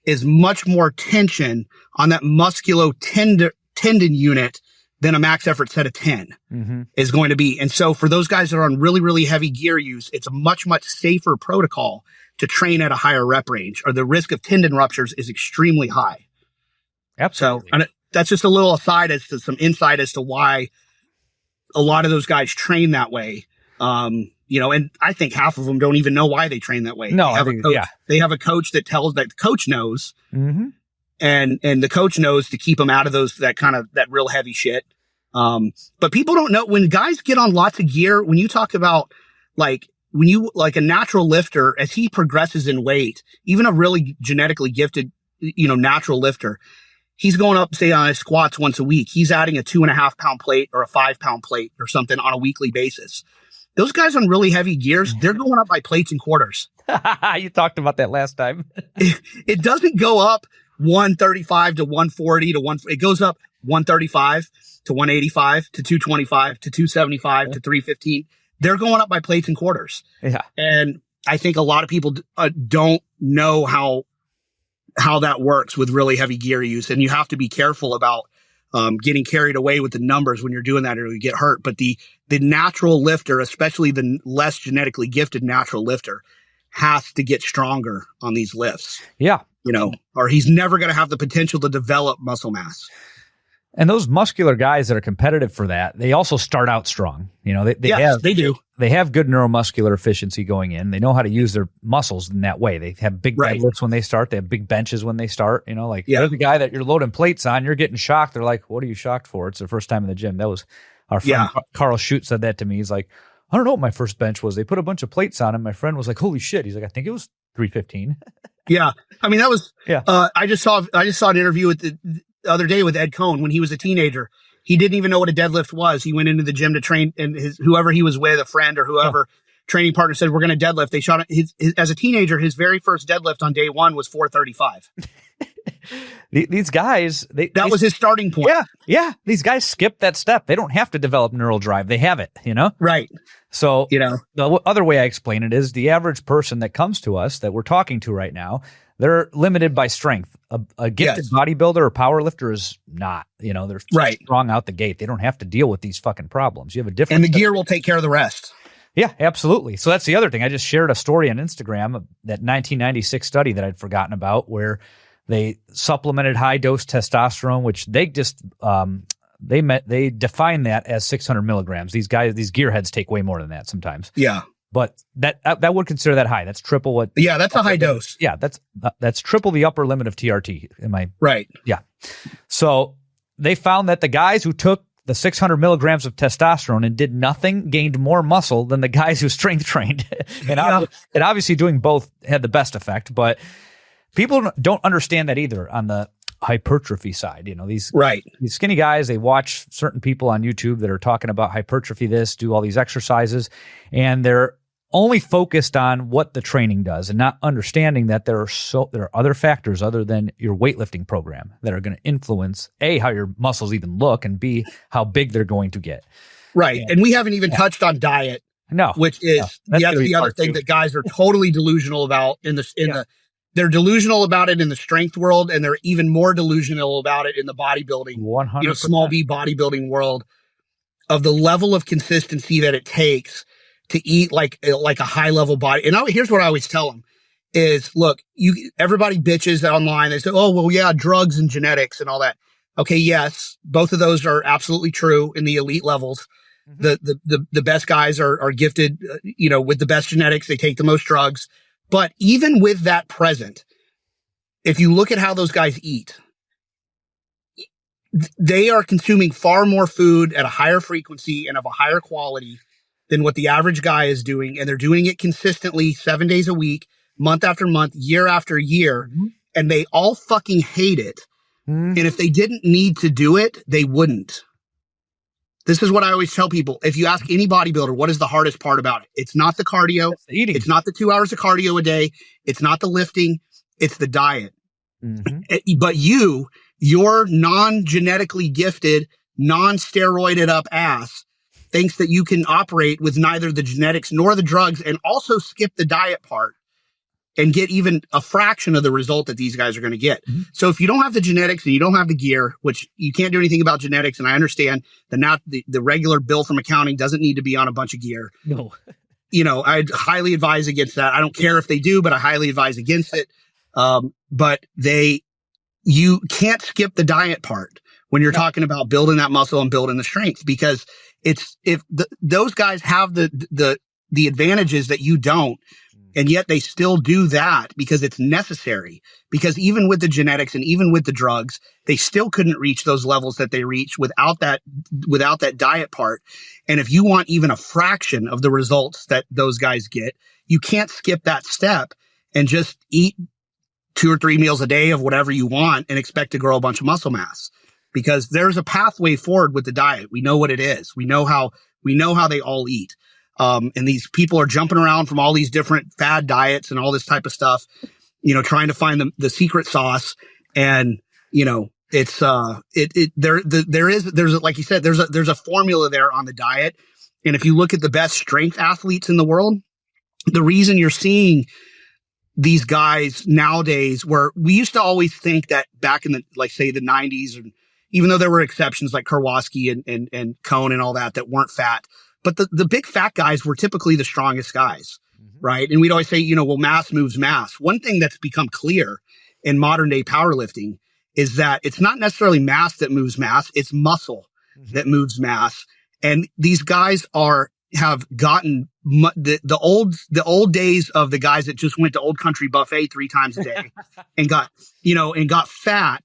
is much more tension on that musculo-tendon unit than a max effort set of 10 is going to be. And so for those guys that are on really, really heavy gear use, it's a much, much safer protocol to train at a higher rep range, or the risk of tendon ruptures is extremely high. Absolutely. So that's just a little aside as to some insight as to why a lot of those guys train that way. And I think half of them don't even know why they train that way. No, they have a coach that tells that the coach knows. Mm-hmm. And the coach knows to keep them out of that real heavy shit. But people don't know when guys get on lots of gear, when you talk about like a natural lifter, as he progresses in weight, even a really genetically gifted, natural lifter, he's going up, say, on his squats once a week. He's adding a 2.5 pound plate or a 5 pound plate or something on a weekly basis. Those guys on really heavy gears, they're going up by plates and quarters. You talked about that last time. It doesn't go up 135 to 140 to 1. It goes up 135 to 185 to 225 to 275 to 315. They're going up by plates and quarters. Yeah. And I think a lot of people don't know how that works with really heavy gear use. And you have to be careful about getting carried away with the numbers when you're doing that, or you get hurt. But the natural lifter, especially the less genetically gifted natural lifter, has to get stronger on these lifts. Yeah. Or he's never going to have the potential to develop muscle mass. And those muscular guys that are competitive for that, they also start out strong. They do. They have good neuromuscular efficiency going in. They know how to use their muscles in that way. They have big deadlifts when they start. They have big benches when they start. They're the guy that you're loading plates on. You're getting shocked. They're like, "What are you shocked for?" It's their first time in the gym. That was our friend Carl Schute said that to me. He's like, "I don't know what my first bench was. They put a bunch of plates on, and my friend was like, holy shit." He's like, "I think it was 315." Yeah, I mean that was. Yeah. I just saw an interview with the other day with Ed Cohn when he was a teenager. He didn't even know what a deadlift was. He went into the gym to train, and whoever he was with, a friend or whoever, training partner, said, "We're going to deadlift." They shot his as a teenager. His very first deadlift on day 1 was 435. These guys, that was his starting point. Yeah. These guys skip that step. They don't have to develop neural drive. They have it, Right. So, the other way I explain it is the average person that comes to us that we're talking to right now, they're limited by strength. A gifted bodybuilder or power lifter is not, they're strong out the gate. They don't have to deal with these fucking problems. You have a different. And the gear will take care of the rest. Yeah, absolutely. So that's the other thing. I just shared a story on Instagram of that 1996 study that I'd forgotten about, where they supplemented high dose testosterone, which they just, they define that as 600 milligrams. These gearheads take way more than that sometimes. Yeah. But that would consider that high. That's triple what. Yeah, that's a high dose. Yeah, that's triple the upper limit of TRT. Am I right? Yeah. So they found that the guys who took the 600 milligrams of testosterone and did nothing gained more muscle than the guys who strength trained. And obviously doing both had the best effect. But people don't understand that either on the hypertrophy side. These skinny guys, they watch certain people on YouTube that are talking about hypertrophy, do all these exercises, and they're only focused on what the training does and not understanding that there are other factors other than your weightlifting program that are going to influence A, how your muscles even look, and B, how big they're going to get. Right. And we haven't even touched on diet. No. Which is that's the other thing that guys are totally delusional about they're delusional about it in the strength world, and they're even more delusional about it in the bodybuilding, 100%. Small B bodybuilding world, of the level of consistency that it takes to eat like a high level body. And here's what I always tell them is, look, everybody bitches online. They say, oh, well, yeah, drugs and genetics and all that. Okay. Yes. Both of those are absolutely true in the elite levels. Mm-hmm. The best guys are gifted, with the best genetics. They take the most drugs. But even with that present, if you look at how those guys eat, they are consuming far more food at a higher frequency and of a higher quality than what the average guy is doing. And they're doing it consistently 7 days a week, month after month, year after year. Mm-hmm. And they all fucking hate it. Mm-hmm. And if they didn't need to do it, they wouldn't. This is what I always tell people. If you ask any bodybuilder, what is the hardest part about it? It's not the cardio. It's the eating. It's not the 2 hours of cardio a day. It's not the lifting. It's the diet. Mm-hmm. But your non-genetically gifted, non-steroided up ass thinks that you can operate with neither the genetics nor the drugs and also skip the diet part and get even a fraction of the result that these guys are going to get. Mm-hmm. So if you don't have the genetics and you don't have the gear, which you can't do anything about genetics, and I understand that now the regular bill from accounting doesn't need to be on a bunch of gear. No. I'd highly advise against that. I don't care if they do, but I highly advise against it. But you can't skip the diet part when you're talking about building that muscle and building the strength, because those guys have the advantages that you don't, and yet they still do that because it's necessary. Because even with the genetics and even with the drugs, they still couldn't reach those levels that they reach without that diet part. And if you want even a fraction of the results that those guys get, you can't skip that step and just eat 2 or 3 meals a day of whatever you want and expect to grow a bunch of muscle mass, because there's a pathway forward with the diet. We know what it is. We know how they all eat. And these people are jumping around from all these different fad diets and all this type of stuff, trying to find the secret sauce. And, it's, there's like you said, there's a formula there on the diet. And if you look at the best strength athletes in the world, the reason you're seeing these guys nowadays, where we used to always think that back in the 90s, and even though there were exceptions like Karwoski and Cohn and all that weren't fat, but the big fat guys were typically the strongest guys, mm-hmm. right? And we'd always say, well, mass moves mass. One thing that's become clear in modern day powerlifting is that it's not necessarily mass that moves mass, it's muscle mm-hmm. that moves mass. And these guys have gotten the old days of the guys that just went to Old Country Buffet 3 times a day and got fat.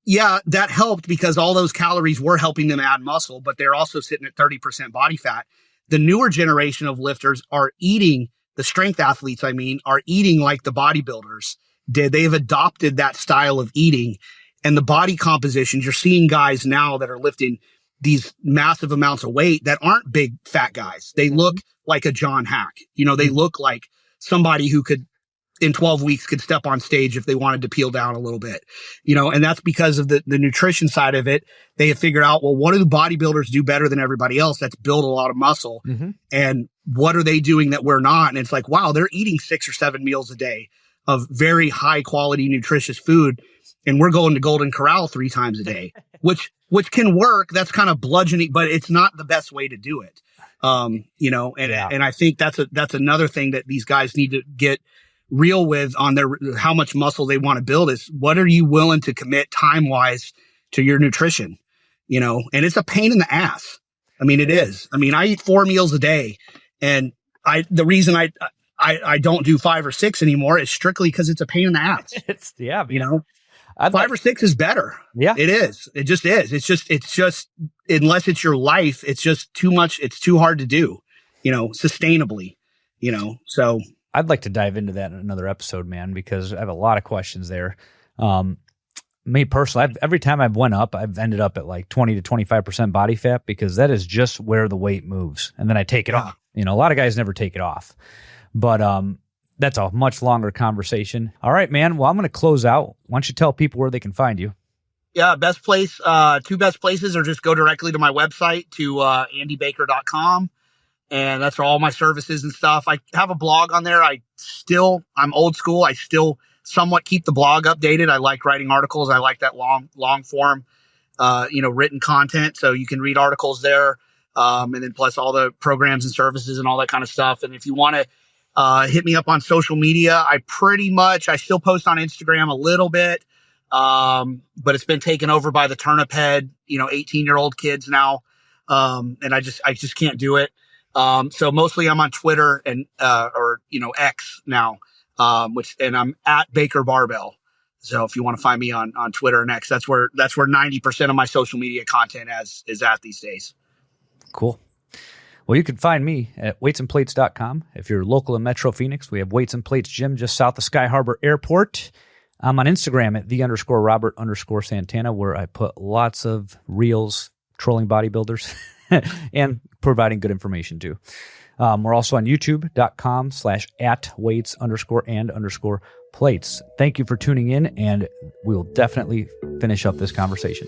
Yeah, that helped because all those calories were helping them add muscle, but they're also sitting at 30% body fat. The newer generation of lifters are eating, the strength athletes, are eating like the bodybuilders did. They've adopted that style of eating, and the body compositions. You're seeing guys now that are lifting these massive amounts of weight that aren't big fat guys. They look like a John Hack. They look like somebody who could, in 12 weeks, could step on stage if they wanted to peel down a little bit, and that's because of the nutrition side of it. They have figured out, well, what do the bodybuilders do better than everybody else? That's build a lot of muscle. Mm-hmm. And what are they doing that we're not? And it's like, wow, they're eating 6 or 7 meals a day of very high quality, nutritious food. And we're going to Golden Corral 3 times a day, which can work. That's kind of bludgeoning, but it's not the best way to do it. And I think that's another thing that these guys need to get real with on how much muscle they want to build, is what are you willing to commit time wise to your nutrition, and it's a pain in the ass. It is. I eat 4 meals a day, and the reason I don't do 5 or 6 anymore is strictly because it's a pain in the ass. It's 5 or 6 is better. Yeah, it is. It just is. It's just unless it's your life, it's just too much. It's too hard to do, sustainably, so. I'd like to dive into that in another episode, man, because I have a lot of questions there. Me personally, every time I've went up, I've ended up at like 20 to 25% body fat, because that is just where the weight moves. And then I take it off. A lot of guys never take it off, but that's a much longer conversation. All right, man. Well, I'm going to close out. Why don't you tell people where they can find you? Yeah, best place, two best places are just go directly to my website to andybaker.com. And that's for all my services and stuff. I have a blog on there. I'm old school. I still somewhat keep the blog updated. I like writing articles. I like that long form, written content. So you can read articles there. And then plus all the programs and services and all that kind of stuff. And if you want to hit me up on social media, I still post on Instagram a little bit. But it's been taken over by the turnip head, 18-year-old kids now. And I just can't do it. So mostly I'm on Twitter and, X now, and I'm at Baker Barbell. So if you want to find me on Twitter and X, that's where 90% of my social media content is at these days. Cool. Well, you can find me at weightsandplates.com. If you're local in Metro Phoenix, we have Weights and Plates Gym just south of Sky Harbor Airport. I'm on Instagram at _Robert_Santana, where I put lots of reels trolling bodybuilders and providing good information too. We're also on youtube.com/@weights_and_plates. Thank you for tuning in, and we will definitely finish up this conversation.